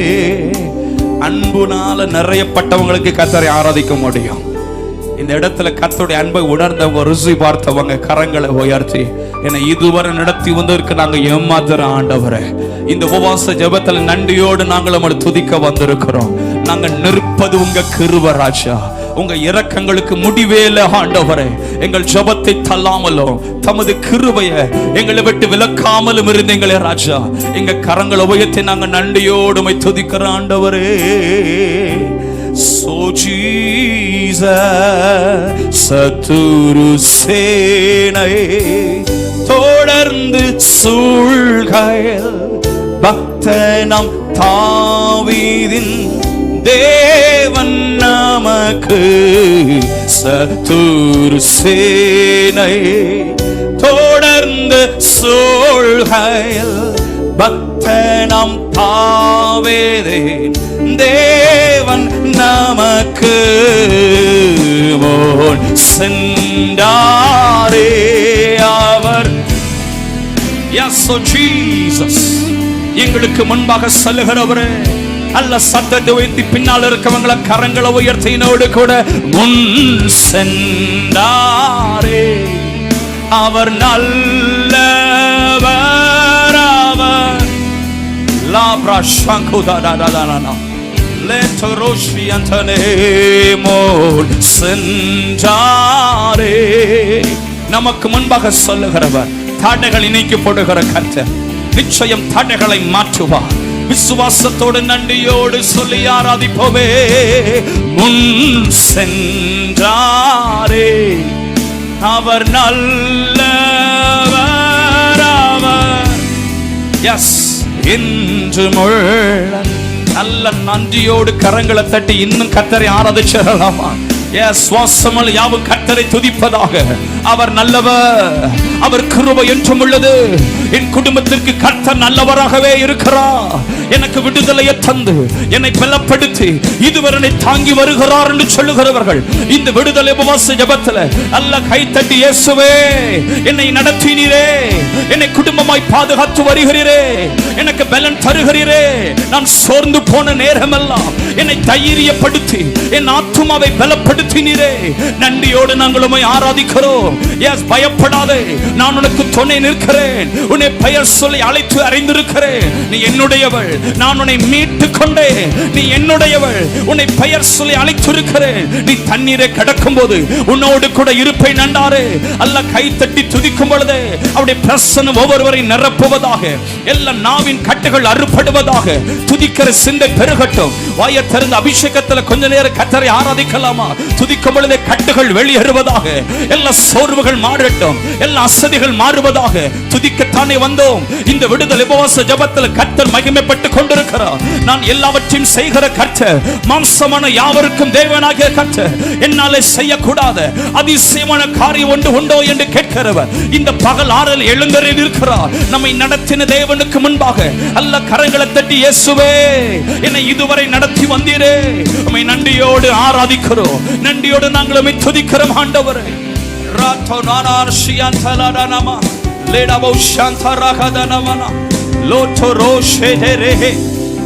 அன்புனால நிறையப்பட்டவங்களுக்கு கர்த்தரை ஆராதிக்க முடியும். இந்த இடத்துல கர்த்தருடைய அன்பை உணர்ந்தவங்க, ருசி பார்த்தவங்க கரங்களை உயர்த்தி என்னை இதுவரை நடத்தி வந்ததற்கு நாங்க ஏமாத்துற ஆண்டவரே, இந்த உபவாச ஜெபத்துல நன்றியோடு நாங்கள் நம்மளை துதிக்க வந்திருக்கிறோம். நாங்க நிற்பது உங்க கிருபை ராஜா, உங்க இரக்கங்களுக்கு முடிவேல ஆண்டவரே. எங்கள் ஜெபத்தை தள்ளாமலும் தமது கிருபையை எங்களை விட்டு விலக்காமலும் இருந்தீங்களே ராஜா. எங்க கரங்களை உயர்த்தி நாங்க நன்றியோடு உம்மை துதிக்கிற ஆண்டவரே. So Jesus, சத்துரு சேனை தொடர்ந்து சூழ்கையில் பக்தனம் தாவீதின் தேவன் நமக்கு. சத்துரு சேனை தொடர்ந்து சூழ்கையில் பக்தனம் தாவீதின் தேவன் நமக்கு முன் சென்றாரே அவர். Yes, so Jesus, எங்களுக்கு முன்பாக செல்லுகிறவரே. அல்ல சத்தத்தை உயர்த்தி பின்னால் இருக்கவங்கள கரங்களை உயர்த்தினோடு கூட முன் சென்றாரே அவர் நல்லவர், அவர் லாப்ரா சங்குதாதாதாதானா லெட்டரோஷி அந்தனே முன் சென்றாரே. நமக்கு முன்பாக சொல்லுகிறவர், தடைகளை நீக்கி போடுகிற கர்த்தர் நிச்சயம் தடைகளை மாற்றுவார். விசுவாசத்தோடு நன்றியோடு சொல்லி ஆராதிப்போமே. முன் சென்றாரே அவர் நல்லவர், அவர் எஸ் என்று முள்ள. நல்ல நன்றியோடு கரங்களை தட்டி இன்னும் கர்த்தரை ஆராதிச்சிடலாமா? சுவாசமல் யாவும் கர்த்தரை துதிப்பதாக. அவர் நல்லவர், அவர் கிருபை என்றும் உள்ளது. என் குடும்பத்திற்கு கர்த்தர் நல்லவராகவே இருக்கிறார். எனக்கு விடுதலையை தந்து என்னை பலப்படுத்தி இதுவரை தாங்கி வருகிறார் என்று சொல்லுகிறவர்கள் இந்த விடுதலை உபவாச ஜெபத்தில் அல்ல கைத்தட்டி, இயேசுவே என்னை நடத்தினீரே, என்னை குடும்பமாய் பாதுகாத்து வருகிறீரே, எனக்கு பலன் தருகிறீரே, நான் சோர்ந்து போன நேரமெல்லாம் என்னை தைரியப்படுத்தி என் ஆத்துமாவை பலப்படுத்தினீரே, நன்றியோடு நாங்கள் உம்மை ஆராதிக்கிறோம். பயப்படாதே, நான் உனக்கு துணை நிற்கிறேன், உன்னை பெயர் சொல்லி அழைத்து அறிந்திருக்கிறேன், நீ என்னுடையவள், நான் உன்னை மீட்டு கொண்டேன், நீ என்னுடையவள், உன்னை பெயர் சொல்லி அழைத்திருக்கிறேன், நீ தண்ணீரை கடக்கும் போது உன்னோடு கூட இருப்பேன் நண்டாரே. அல்ல கைத்தட்டி துதிக்கும் பொழுது அவருடைய பிரசன்னம் ஒவ்வொருவரை நிரப்புவதாக, எல்லா நாவின் கட்டுகள் அறுபடுவதாக, துதிக்கிற சிந்தை பெருகட்டும். வாயை திறந்த அபிஷேகத்தில் கொஞ்ச நேரம் கர்த்தரை ஆராதிக்கலாமா? துதிக்கும் பொழுது கட்டுகள் வெளியேறுவதாக, எல்லா சோர்வுகள் மாறட்டும், எல்லா அசதிகள் மாறுவதாக. துதிக்கத்தானே வந்தோம். இந்த விடுதலை உபவாச ஜெபத்தில் கர்த்தர் மகிமைப்பட்டு கொண்டிருக்கிறார். நான் எல்லாவற்றையும் செய்கிற கர்த்தர், மாம்சமான யாவருக்கும் தேவனாகிய கர்த்தர், என்னாலே செய்யக்கூடாத அதிசயமான காரியம் ஒன்று உண்டோ என்று கேட்கிறவர் இந்த பகல் ஆறல் எழுந்தரில் இருக்கிறார். நம்மை நடத்தின தேவனுக்கு முன்பாக அல்ல கரங்களை தட்டி, இயேசுவே என்னை இதுவரை நடத்தி வந்தீரே, உம்மை நன்றியோடு ஆராதிக்கிறோம், நன்றியோடு நாங்கள் உம்மை துதிக்கிறோம் ஆண்டவரே. ராத்தோ நானார் ஷியாந்தலடனமா லேடபோ ஷாந்தரகதனமனா லோட்டோ ரோஷேதரே.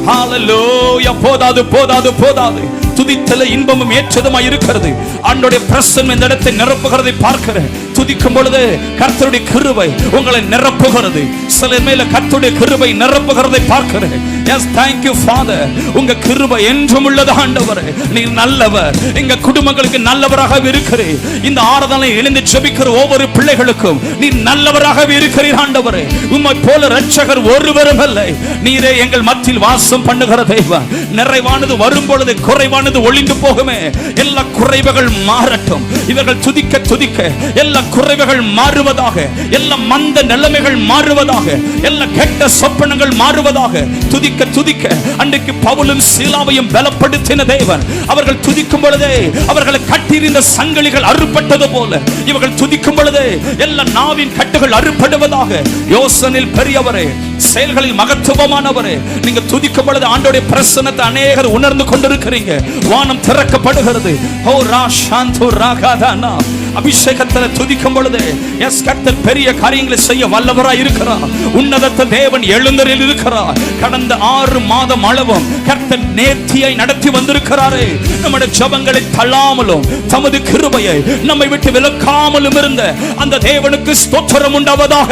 ஹalleluya. போதாது போதாது போதாது. துதித்தல இன்பமும் ஏற்றதுமாய் இருக்கிறது. ஆண்டவருடைய பிரசன்னம் இந்த இடத்தை நிரப்புகிறதை பார்க்கிறேன். துதிக்கும் பொழுது கர்த்தருடைய கிருபை உங்களை நிரப்புகிறது. சிலர் மேல கர்த்தருடைய கிருபை நிரப்புகிறதை பார்க்கிறேன். Yes, thank you Father. உங்க கிருபை என்றும் உள்ளது ஆண்டவரே. நீர் நல்லவர், எங்க குடும்பங்களுக்கு நல்லவராக இருக்கிறீர். இந்த ஆராதனை எழுந்து ஜெபிக்கிற ஒவ்வொரு பிள்ளைகளுக்கும் நீர் நல்லவராக இருக்கிறீர் ஆண்டவரே. உம்மை போல இரட்சகர் ஒருவரும் இல்லை. நீரே எங்கள் மத்தியில் வாசம் பண்ணுகிற தெய்வம். நிறைவானது வரும் பொழுது குறைவானது ஒளிந்து போகுமே. எல்லா குறைவுகள் மாறட்டும். இவர்கள் துதிக்க துதிக்க எல்லா குறைவுகள் மாறுவதாக, எல்லா மந்த நிலைமைகள் மாறுவதாக, எல்லா கெட்ட சொப்பனங்கள் மாறுவதாக. துதிக்க துதிக்க அன்றைக்கு பவுலும் சீலாவையும் பலப்படுத்தின தேவன், அவர்கள் துதிக்கும் பொழுதே அவர்களை கட்டியிருந்த சங்கிலிகள் அறுபட்டது போல இவர்கள் துதிக்கும் பொழுதே எல்லா நாவின் கட்டுகள் அறுபடுவதாக. யோசனில் பெரியவரே, செயல்களில் மகத்துவமானவரே, நீங்க துதிக்கும் பொழுது ஆண்டவருடைய பிரசன்னத்தை அநேகர் உணர்ந்து கொண்டிருக்கிறீங்க. வானம் திறக்கப்படுகிறது. ஓ ராஷாந்தோ ராகாதானா. அபிஷேகத்தில் துதிக்கும் பொழுது எஸ், கர்த்தர் பெரிய காரியங்களை செய்ய வல்லவராய் இருக்கிறார். உன்னதத்த தேவன் எழுந்தரில் இருக்கிறார். கடந்த 6 மாதம் அளவும் கர்த்தர் நேர்த்தியாய் நடத்தி வந்திருக்கிறாரே. நம்முடைய ஜெபங்களை தள்ளாமலும் தமது கிருபையை நம்மை விட்டு விலக்காமலும் இருந்த அந்த தேவனுக்கு ஸ்தோத்திரம் உண்டாவதாக,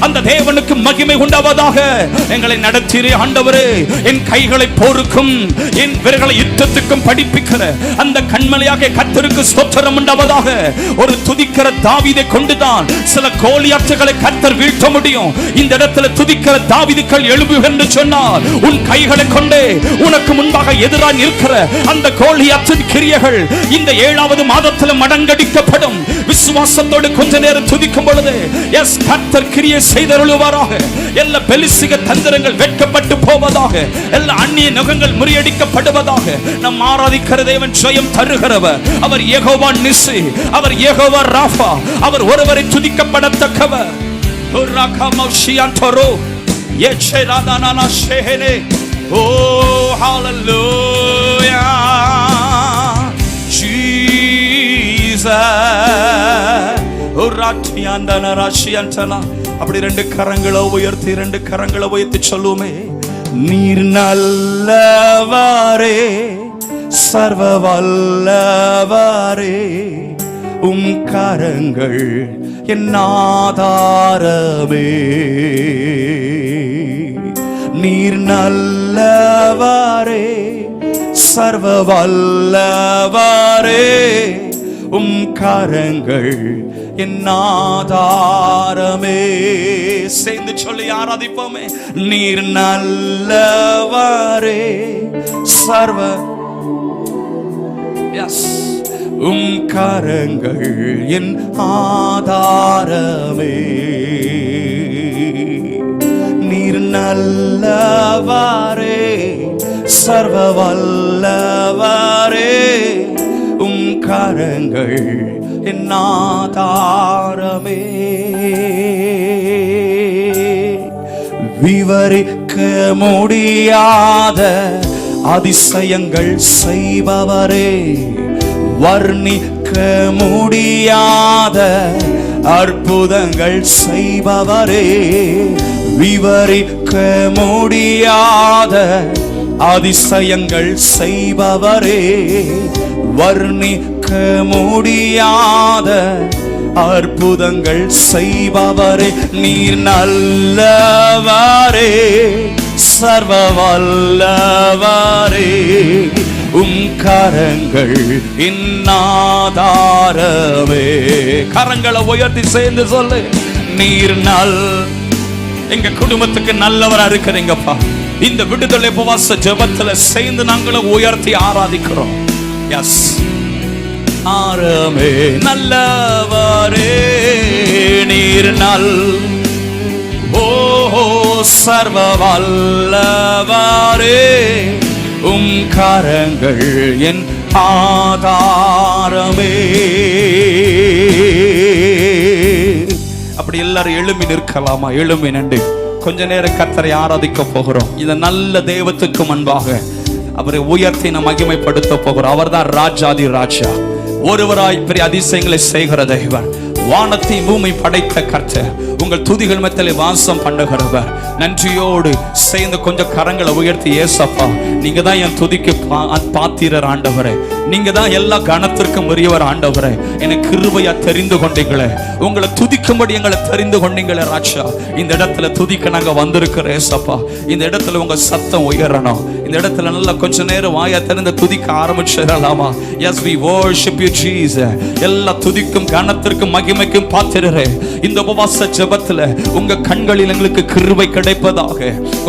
அந்த தேவனுக்கு மகிமை உண்டாவதாக. எங்களை நடத்திரே ஆண்டவரே. என் கைகளை போருக்கும் என் விரல்களை யுத்தத்துக்கும் படிப்பிக்கிற அந்த கண்மலையாக கர்த்தருக்கு ஸ்தோத்திரம் உண்டாவதாக. ஒரு துதிக்கிற தாவீதை கொண்டுதான் சில கோலியாத்துகளை கர்த்தர் வீழ்த்த முடியும். இந்த இடத்துல துதிக்கிற தாவீதுக்கள் எழும்புக என்று சொன்னார். உன் கைகளை கொண்டே உனக்கு முன்பாக எதிராக இருக்கிற அந்த கோலியாத்தின் கிரியைகள் இந்த 7வது மாதத்தில் மடங்கடிக்கப்படும். விசுவாசத்தோடு கொஞ்ச நேரம் துதிக்கும் பொழுது எஸ், கர்த்தர் கிரியை செய்தருளுவாராக. எல்லா பெலிசிக தந்திரங்கள் வெட்கப்பட்டு போவதாக, எல்லா அந்நிய நுகங்கள் முறியடிக்கப்படுவதாக. நம் ஆராதிக்கிற தேவன் ஜெயம் தருகிறவர். அவர் யெகோவா நிசி, அவர் யெகோவா ராஃபா, அவர் ஒருவரை துதிக்கப்படத்தக்கவர். Oh hallelujah Jesus. அப்படி 2 கரங்களை உயர்த்தி 2 கரங்களை உயர்த்தி சொல்லுமே. நீர் நல்லவரே, சர்வ வல்லவரே, உம் கரங்கள் என் ஆதாரமே. நீர் நல்லவரே, சர்வ வல்லவரே, உம் கரங்கள் என் ஆதாரமே. சேர்ந்து சொல்லி ஆராதிப்போமே. நீர் நல்லவரே, சர்வ உம் கரங்கள் என் ஆதாரமே. நீர் நல்லவரே, சர்வ வல்லவரே, உம் கரங்கள் என் ஆதாரமே. விவரிக்க முடியாத அதிசயங்கள் செய்பவரே, வர்ணிக்க முடியாத அற்புதங்கள் செய்பவரே, விவரிக்க முடியாத அதிசயங்கள் செய்பவரே, வர்ணிக்க முடியாத அற்புதங்கள் செய்பவரே, நீர் நல்லவரே, சர்வ வல்லவரே, உம் கரங்கள் இன்னாதாரமே. கரங்களை உயர்த்தி சேர்ந்து சொல்லு, நீர் எங்க குடும்பத்துக்கு நல்லவரா இருக்கிறீங்கப்பா. இந்த விடுதலை உபவாச ஜெபத்துல சேர்ந்து நாங்களும் உயர்த்தி ஆராதிக்கிறோம். எஸ், ஆரமே நல்லவரே, நீர் சர்வ வல்லவரே, உம் கரங்கள் என் ஆதாரமே. அப்படி எல்லாரும் எழும்பி நிற்கலாமா? எழும்பி நின்று கொஞ்ச நேரம் கர்த்தரை ஆராதிக்க போகிறோம். இந்த நல்ல தெய்வத்துக்கு முன்பாக அவரை உயர்த்தி நாம் மகிமைப்படுத்த போகிறோம். அவர்தான் ராஜாதி ராஜா, ஒருவராய் பெரிய அதிசயங்களை செய்கிற தெய்வன், வானத்தை பூமி படைத்த கர்த்தர், உங்கள் துதிகள் மத்தியிலே வாசம் பண்ணுகிறவர். நன்றியோடு சேர்ந்து கொஞ்சம் கரங்களை உயர்த்தி, ஏசப்பா நீங்க தான் என் துதிக்கு பாத்திரர் ஆண்டவரே, நீங்க தான் எல்லா கணத்திற்கும் உரியவர் ஆண்டவரே. எனக்கு கிருபையா தெரிந்து கொண்டீங்களே, உங்களை துதிக்கும்படி எங்களை தெரிந்து கொண்டீங்களே ராஜா. இந்த இடத்துல துதிக்க நாங்க வந்திருக்கிறோம் ஏசப்பா. இந்த இடத்துல உங்க சத்தம் உயரணும். இந்த இடத்துல நல்லா கொஞ்ச நேரம் வாயா திறந்து துதிக்க ஆரம்பிச்சிடலாமா? Yes, we worship you Jesus. எல்லா துதிக்கும் கணத்திற்கும் மகிமைக்கும் பாத்திரரே, இந்த உபவாச ஜெபத்துல உங்க கண்களில் எங்களுக்கு கிருபை கிடைப்பதாக.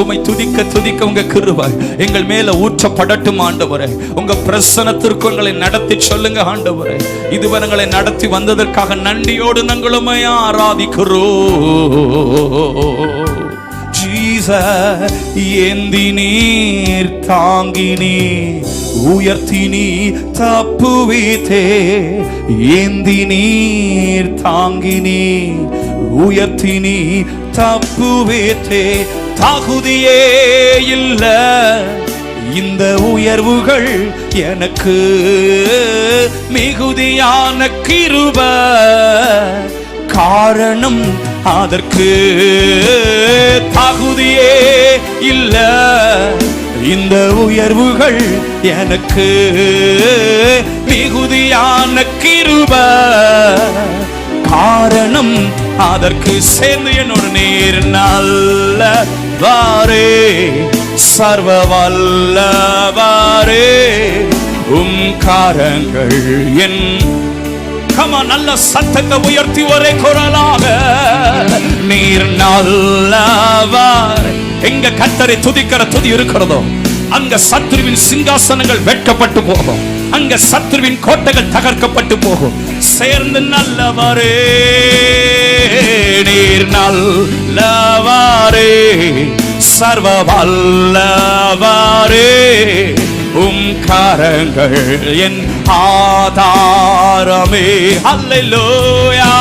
உம்மை துதிக்க துதிக்க உங்க கிருபை எங்கள் மேல ஊற்றப்படட்டும் ஆண்டவரே. உங்க பிரசன்னத்திற்கு எங்களை நடத்தி சொல்லுங்க ஆண்டவரே. இதுவரை எங்களை நடத்தி வந்ததற்காக நன்றியோடு நாங்களும் ஆராதிக்கிறோம். ஏந்தி நீர் தாங்கி நீர் உயர்த்தி நீ தப்புவித்தே, ஏந்தி நீர் தாங்கி நீ உயர்த்தி நீ தப்புவித்தே. தகுதியே இல்ல இந்த உயர்வுகள் எனக்கு, மிகுதியான கிருபை காரணம் அதற்கு. தகுதியே இல்ல இந்த உயர்வுகள் எனக்கு, மிகுதியான கிருபை காரணம் அதற்கு. சேர்ந்து என்னோட நீர் நல்லவரே, சர்வ வல்லவரே, உம் கரங்கள் என். கமா, நல்ல சத்தத்தை உயர்த்தி ஒரே குரலாக, நீர் நல்லவர். எங்க கர்த்தரை துதிக்கிற துதி இருக்கிறதோ அங்க சத்துருவின் சிங்காசனங்கள் வெட்டப்பட்டு போகும், அங்க சத்துருவின் கோட்டைகள் தகர்க்கப்பட்டு போகும். சேர்ந்து நல்லவரே, நீர் நல்லவரே, சர்வ வல்லவரே, உம் கரங்கள் என் ஆதாரமே. அல்லேலூயா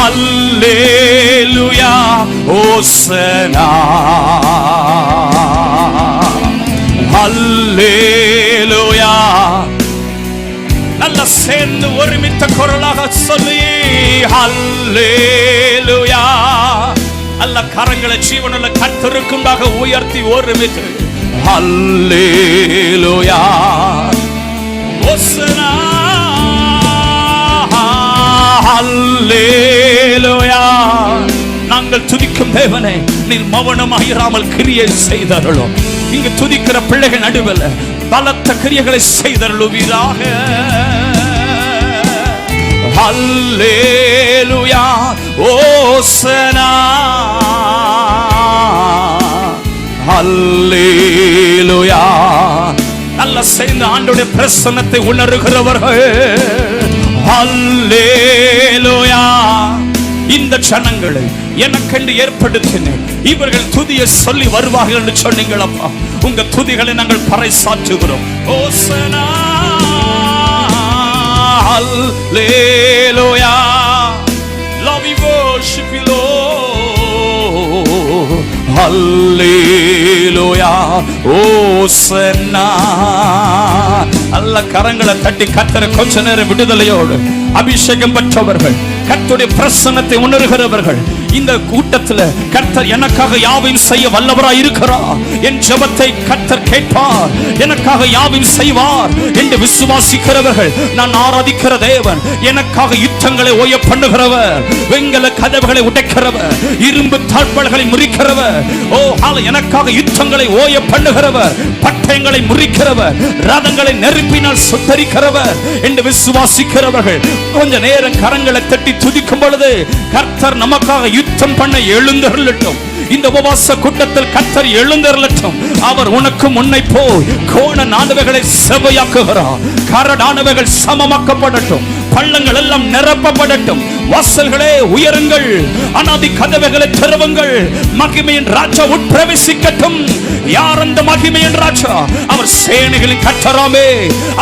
அல்லேலூயா ஓசனா, அல்லேலூயா. நல்ல சேர்ந்து ஒருமித்த குரலாக சொல்லி அல்லேலூயா. அல்ல கரங்களை ஜீவனுள்ள கர்த்தருக்குண்டாக உயர்த்தி ஒருமித்து அல்லேலூயா ஓசனா, அல்லேலூயா. நாங்கள் துதிக்கும் தேவனே, நீர் மௌனமாயிராமல் கிரியை செய்தருளும். இங்கு துதிக்கிற பிள்ளைகள் நடுவில் பலத்த கிரியைகளை செய்தருளுவீராக. அல்லேலூயா ஓசனா, அல்லேலூயா. நல்ல சேர்ந்து ஆண்டவருடைய பிரசன்னத்தை உணர்கிறவர்கள் அல்லேலூயா. இந்த ஜனங்களை எனக்கென்று ஏற்படுத்தினேன், இவர்கள் துதியை சொல்லி வருவார்கள் என்று சொன்னீங்களப்பா. உங்க துதிகளை நாங்கள் பறைசாற்றுகிறோம். ஓசனா Hallelujah. Lord, we worship you, Lord. Hallelujah. Hosanna. அல்ல கரங்களை தட்டி கர்த்தரை கொஞ்ச நேரம் விடுதலையோடு அபிஷேகம் பெற்றவர்கள், கர்த்தருடைய பிரசன்னத்தை உணர்கிறவர்கள், இந்த கூட்டத்தில் கர்த்தர் எனக்காக யாவையும் செய்ய வல்லவராய் இருக்கிறார், என் ஜெபத்தை கர்த்தர் கேட்பார், எனக்காக யாவையும் செய்வார் என்று விசுவாசிக்கிறவர்கள், நான் ஆராதிக்கிற தேவன் எனக்காக யுத்தங்களை ஓய பண்ணுகிறவர், வெங்கல கதவுகளை உடைக்கிறவர், இரும்பு தாழ்பாள்களை முறிக்கிறவர், ஓ எனக்காக யுத்தங்களை ஓய பண்ணுகிறவர், பட்டயங்களை முறிக்கிறவர், ரதங்களை நெருப்பினால் சுத்தரிக்கிறவர் என்று விசுவாசிக்கிறவர்கள் கொஞ்ச நேரம் கரங்களை தட்டி துதிக்கும் பொழுது கர்த்தர் நமக்காக யுத்தம் பண்ண எழுந்தருளட்டும். இந்த உபவாச கூட்டத்தில் கர்த்தர் எழுந்தருளட்டும். அவர் உனக்கு முன்னை போய் கோண நானவைகளை செவ்வையாக்குகிறார், கரடானவைகள் சமமாக்கப்படட்டும், பள்ளங்கள் எல்லாம் நிரப்பப்படட்டும், வாசல்களே உயருங்கள், அநாதி கதவுகளை திறவுங்கள், மகிமையின் ராஜா உட்பிரவேசிக்கட்டும். யார் அந்த மகிமையின் ராஜா? அவர் சேனைகளின் கர்த்தராமே,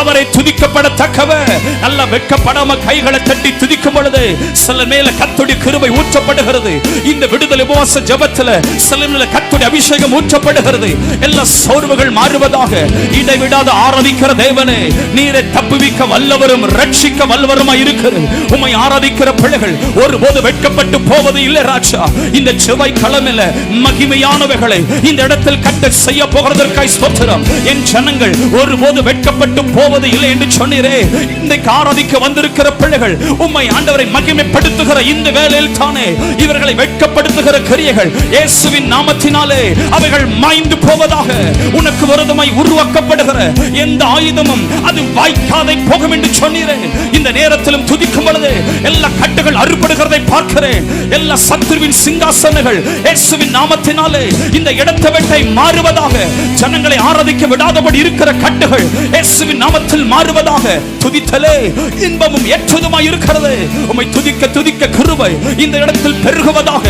அவரை துதிக்கப்படத்தக்கவர். நல்ல வெட்கப்படாம கைகளை தட்டி துதிக்கும் பொழுது சில மேல கர்த்தருடைய கிருபை ஊற்றப்படுகிறது. இந்த விடுதலை உபவாச ஜெபத்தில் சில மேல கர்த்தருடைய அபிஷேகம் ஊற்றப்படுகிறது. எல்லா சோர்வுகள் மாறுவதாக. இடைவிடாத ஆராதிக்கிற தேவனே, நீரை தப்புவிக்க வல்லவரும் ரட்சிக்க வல்லவருமாய் இருக்கிறது. உம்மை ஆராதிக்கிற பிள்ளைகள் ஒருபோது வெட்கப்பட்டு போவது இல்லை ராஜா. இந்த செவ்வாய் கிழமையில மகிமையானவைகளை இந்த இடத்தில் கட்ட செய்ய போகிறதற்காய் ஸ்தோத்திரம். என் ஜனங்கள் ஒருபோது வெட்கப்பட்டு போவது இல்லை என்று சொன்னீரே. இன்றைக்கு ஆராதிக்க வந்திருக்கிற பிள்ளைகள் உம்மை ஆண்டவரை மகிமைப்படுத்துகிற இந்த வேளையில் தானே இவர்களை வெட்கப்படுத்துகிற கிரியைகள் இயேசுவின் நாமத்தினாலே அவைகள் மாய்ந்து போவதாக. உனக்கு விரோதமாய் உருவாக்கப்படுகிற எந்த ஆயுதமும் அது வாய்க்காதை போகும் என்று சொன்னீரே. இந்த நேரத்திலும் துதிக்கும் பொழுது எல்லா கட்டுகள் அறுபடுகிறதை பார்க்கிறேன். எல்லா சத்துருவின் சிங்காசனங்கள் இயேசுவின் நாமத்தினாலே இந்த இடத்தை வெட்டை மாறுவதாக. ஜனங்களை ஆராதிக்க விடாதபடி இருக்கிற கட்டுகள் இயேசுவின் நாமத்தில் மாறுவதாக. துதித்தலே இன்பமும் ஏற்றதுமாய் இருக்கிறது. உம்மை துதிக்க துதிக்க கிருபை இந்த இடத்தில் பெருகுவதாக,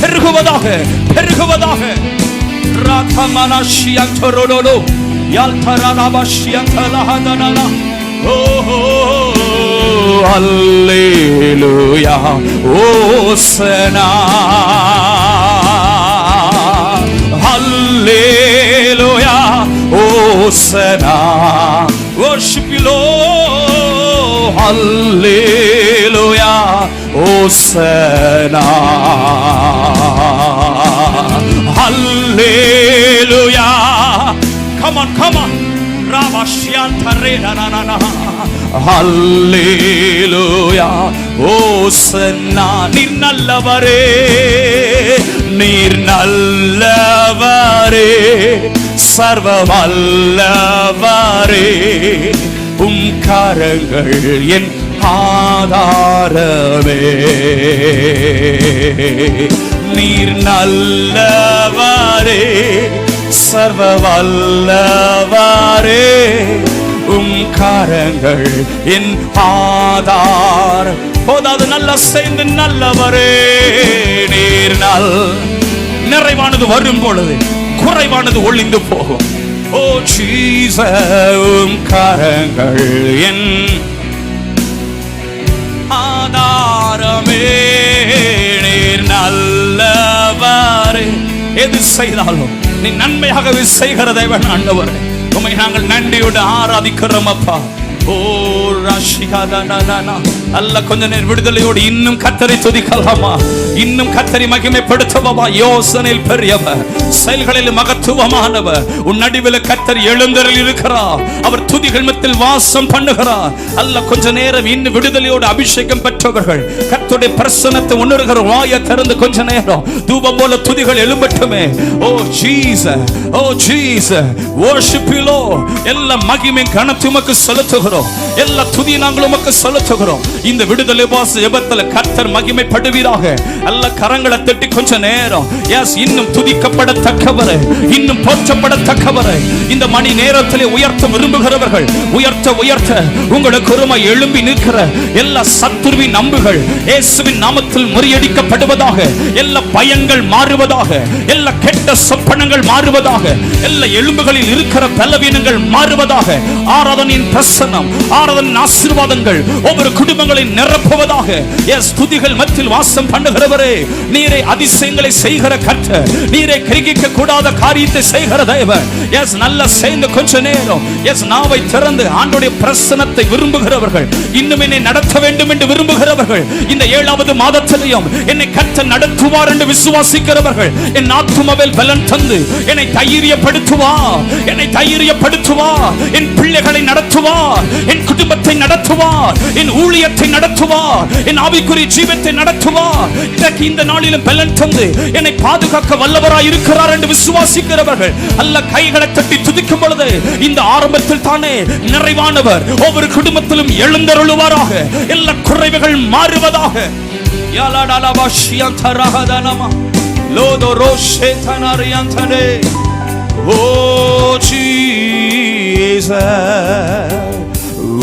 பெருகுவதாக, பெருகுவதாக. ராதமனஷியந்தரோடோ யால்தரலபஷியந்தலஹதனல. ஓஹோ அல்லேலூயா ஓசனா அல்லேலூயா ஓசனா. worship you Lord. Hallelujah ஓசனா Hallelujah. Come on, come on. Hallelujah ஓசன்னா. நீர் நல்லவரே, நீர் நல்லவரே, சர்வ வல்லவரே, உம் கரங்கள் என் ஆதாரமே. நீர் நல்லவரே, சர்வ வல்லவரே, உம் கரங்கள் என் ஆதார. போதாது நல்ல சேர்ந்து நல்லவரே. நீர் நிறைவானது வரும் பொழுது குறைவானது ஒளிந்து போகும். ஓ ஜீசஸ், உம் கரங்கள் என் ஆதாரமே. நீர் நல்லவரே. எது செய்தாலும் நீ நன்மையாகவே செய்கிற தேவன் ஆண்டவரே. உம்மை நாங்கள் நன்றியோடு ஆராதிக்கிறோம் அப்பா. ஓ ராஷிகாதானா. அல்ல கொஞ்ச நேரம் விடுதலையோடு இன்னும் கர்த்தரை துதிக்கலாமா? இன்னும் கர்த்தரை மகிமைப்படுத்துவமா? யோசனையில் பெரியவர், செயல்களில் மகத்துவமானவர். உன் நடுவில் கர்த்தர் எழுந்தருளி இருக்கிறார். அவர் துதிகள் மத்தியில் வாசம் பண்ணுகிறார். அல்ல கொஞ்ச நேரம் இன்னும் விடுதலையோடு அபிஷேகம் பெற்றவர்கள் கர்த்தருடைய பிரசன்னத்தை உணர்கிற வாயை திறந்து கொஞ்ச நேரம் தூபம் போல துதிகள் எழும்பட்டுமே. O Jesus, O Jesus, worship you Lord. எல்லா மகிமை கனத்தை உமக்கு செலுத்துகிறோம். எல்லா துதி நாங்கள் உமக்கு செலுத்துகிறோம். இந்த விடுதலை உபவாச ஜெபத்தில் கர்த்தர் மகிமைப்படுவீராக. எல்லா கரங்களை தட்டி கொஞ்ச நேரம் எஸ் இன்னும் துதிக்கப்படத்தக்கவரே, இன்னும் போற்றப்படத்தக்கவரே இந்த மணி நேரத்திலே உயர்த்த விரும்புகிறவர் இருக்கிறவர்கள் உயர்த்த உயர்த்த உங்களுக்கு ஒருமை எழும்பி நிற்கிற எல்லா சத்துருவின் அம்புகள் இயேசுவின் நாமத்தில் முறியடிக்கப்படுவதாக. எல்லா பயங்கள் மாறுவதாக, எல்லா கெட்ட சொப்பனங்கள் மாறுவதாக, எல்லா எலும்புகளில் இருக்கிற பலவீனங்கள் மாறுவதாக. ஆராதனையின் பிரசன்னம், ஆராதனையின் ஆசீர்வாதங்கள் ஒவ்வொரு குடும்பங்களில் நிரப்புவதாக. துதிகள் மத்தியில் வாசம் பண்ணுகிறவரே, நீரே அதிசயங்களை செய்கிற கர்த்தர், நீரே கிரகிக்க கூடாத காரியத்தை செய்கிற தேவன். நல்லா சேர்ந்து கொஞ்ச நேரம் நாவை திறந்து ஆண்டவருடைய பிரசன்னத்தை விரும்புகிறவர்கள், இன்னும் என்னை நடத்த வேண்டும் என்று விரும்புகிறவர்கள், இந்த 7வது மாதத்திலையும் என்னை கர்த்தர் நடத்துவார் என்று விசுவாசிக்கிறவர்கள், என் ஆத்துமாவில் பலன் தந்து என்னை தைரியப்படுத்துவார், என்னை தைரியப்படுத்துவார், என் பிள்ளைகளை நடத்துவார், என் குடும்பத்தை நடத்துவார், என் ஊழியத்தை நடத்துவார், என் ஆவிக்குரிய ஜீவத்தை நடத்துவார். இதற்கு இந்த நாளிலும் பலன் தந்து என்னை பாதுகாக்க வல்லவராய் இருக்கிறார் என்று விசுவாசிக்கிறவர்கள் அல்ல கைகளை தட்டி துதிக்கும் பொழுது இந்த ஆரம்பத்தில் தானே நிறைவானவர் ஒவ்வொரு குடும்பத்திலும் எழுந்தருளுவாராக. எல்லா குறைவுகள் மாறுவதாக.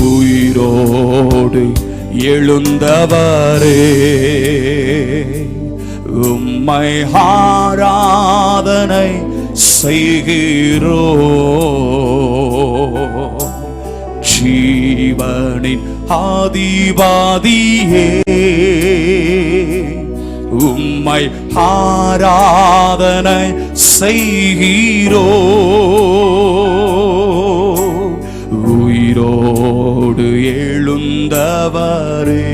உயிரோடு எழுந்தவரே, உம்மை ஆராதனை செய்கிறோ. ஜீவனின் ஆதிபாதியே, உம்மை ஆராதனை செய்கிறோ. உயிரோடு எழுந்தவரே,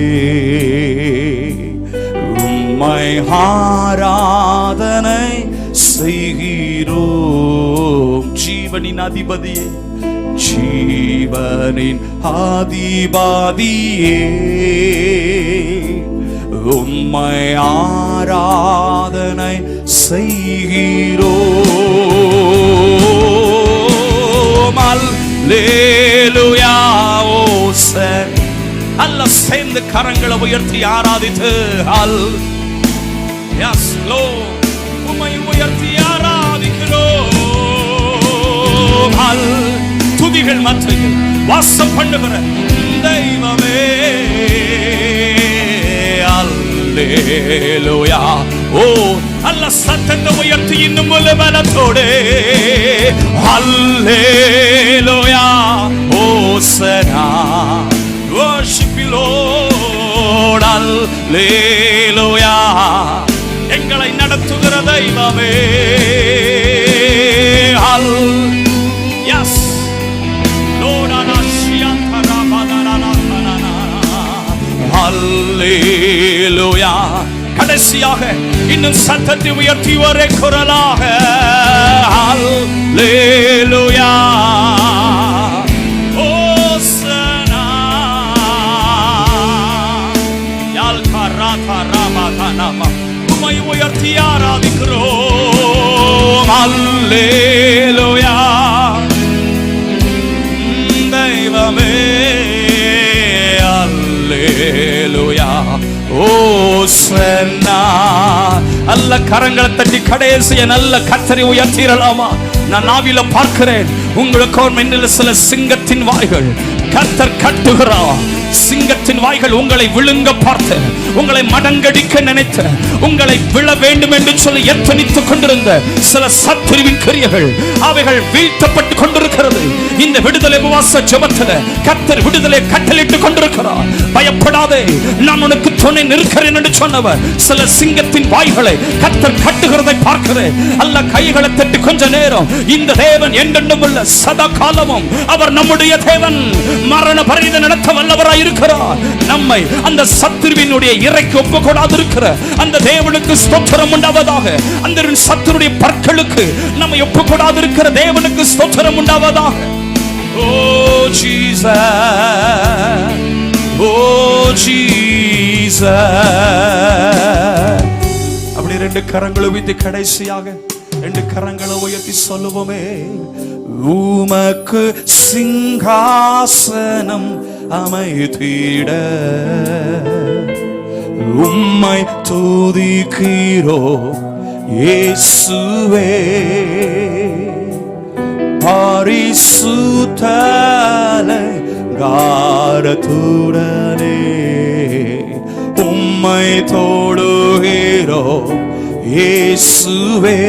உம்மை ஆராதனை செய்கிறோம். ஜீவனின் அதிபதியே, ஜீவனின் அதிபதியே, உம்மை ஆராதனை செய்கிறோம். அல்லேலூயா ஓசன். அல்ல சேர்ந்து கரங்களை உயர்த்தி ஆராதித்து உம்மை உயர்த்தி ஆராதிக்கிறோம். துதிகள் மத்தியில் வாசம் பண்ணுகிற தெய்வமே, அல்லேலூயா. ஓ அல்ல சத்தத்தை உயர்த்தி இன்னும் ஒரு பலத்தோடு அல்லேலூயா ஓசனா. worship you Lord. அல்லேலூயா. எங்களை நடத்துகிற தெய்வமே, yes Lord. அல்லேலூயா. கடைசியாக இன்னும் சத்தத்தை உயர்த்தி ஒரே குரலாக அல்லேலூயா ஓசனா. உம்மை உயர்த்தி ஆராதிக்கிறோம். அல்லேலூயா தெய்வமே, அல்லேலூயா ஓசன்னா. அல்ல கரங்களை தட்டி கடைசிய நல்ல கர்த்தரை உயர்த்திரலாமா? நான் நாவில பார்க்கிறேன், உங்களுக்கு ஒரு மென்னில் சில சிங்கத்தின் வாய்கள் கர்த்தர் கட்டுகிறார். சிங்கத்தின் வாய்கள் உங்களை விழுங்க பார்த்து, உங்களை மடங்கடிக்க நினைத்த, உங்களை விழ வேண்டும் என்று சொல்லி எத்தனித்துக் கொண்டிருந்த சில சத்துருவின் கிரியைகள் அவைகள் வீழ்த்தப்பட்டு கொண்டிருக்கிறது. இந்த விடுதலை உபவாச ஜெபத்தில் கர்த்தர் விடுதலை கட்டளையிட்டுக் கொண்டிருக்கிறார். பயப்படாதே, நான் உனக்கு துணை நிற்கிறேன் என்று சொன்னவர் சில சிங்கத்தின் வாய்களை கர்த்தர் கட்டுகிறதை பார்க்கிறேன். அல்ல கைகளை தட்டி கொஞ்ச நேரம், இந்த தேவன் என்றென்றும் உள்ள சதா காலமும் அவர் நம்முடைய தேவன். மரண பரிதை நடத்த வல்லவராய் இருக்கிறார். நம்மை அந்த சத்துருவினுடைய இறைக்கு ஒப்புக்கொடாது இருக்கிற அந்த தேவனுக்கு ஸ்தோத்திரம் உண்டாவதாக. அந்த சத்துருடைய பற்களுக்கு நம்மை ஒப்புக்கொடாது இருக்கிற தேவனுக்கு ஸ்தோத்திரம் உண்டாவதாக. ஓ ஜீசஸ், ஓ ஜீசஸ். அப்படி ரெண்டு கரங்களை உயர்த்தி கடைசியாக ரெண்டு கரங்களை உயர்த்தி சொல்லுவோமே, உமக்கு சிங்காசனம் அமைத்திட உம்மை துதிக்கிறோம் இயேசுவே. பரிசுத்த அலங்காரத்துடனே உம்மை தொழுகிறோம் இயேசுவே.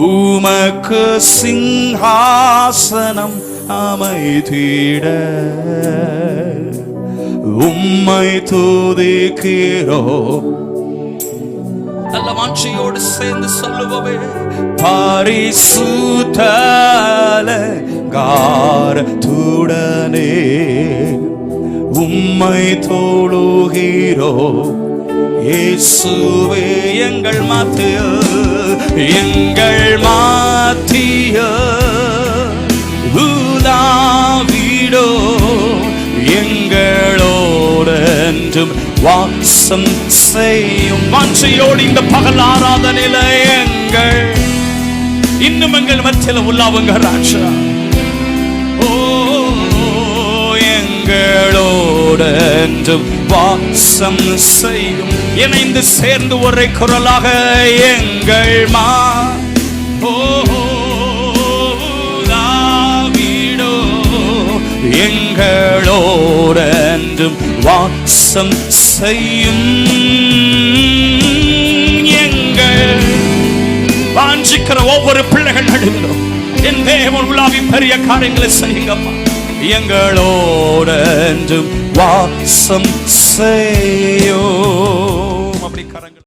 உமக்கு சிங்காசனம் அமைத்திட உம்மை துதிக்கிறோம். நல்ல வாஞ்சையோடு சேர்ந்து சொல்லுவோமே, பரிசுத்த அலங்காரத்துடனே உம்மை தொழுகிறோம் இயேசுவே. எங்கள் மாத்திய உலாவிடோ எங்களோடென்றும் வாசம் செய்யும். வாஞ்சையோடு இந்த பகல் ஆராதனையில இன்னும் எங்கள் மத்தியில உள்ளவங்க ராஜா. ஓ எங்களோடென்றும் வாசம் செய்யும். இணைந்து சேர்ந்து ஒரே குரலாக எங்கள் மாவிடோ எங்களோடென்றும் வாசம் செய்யும். எங்கள் வாஞ்சிக்கிற ஒவ்வொரு பிள்ளைகள் நடுவிலும் என் தேவன் உலாவி பெரிய காரியங்களை செய்யுங்கப்பா. எங்களோடென்றும் வாசம் செய்யும்.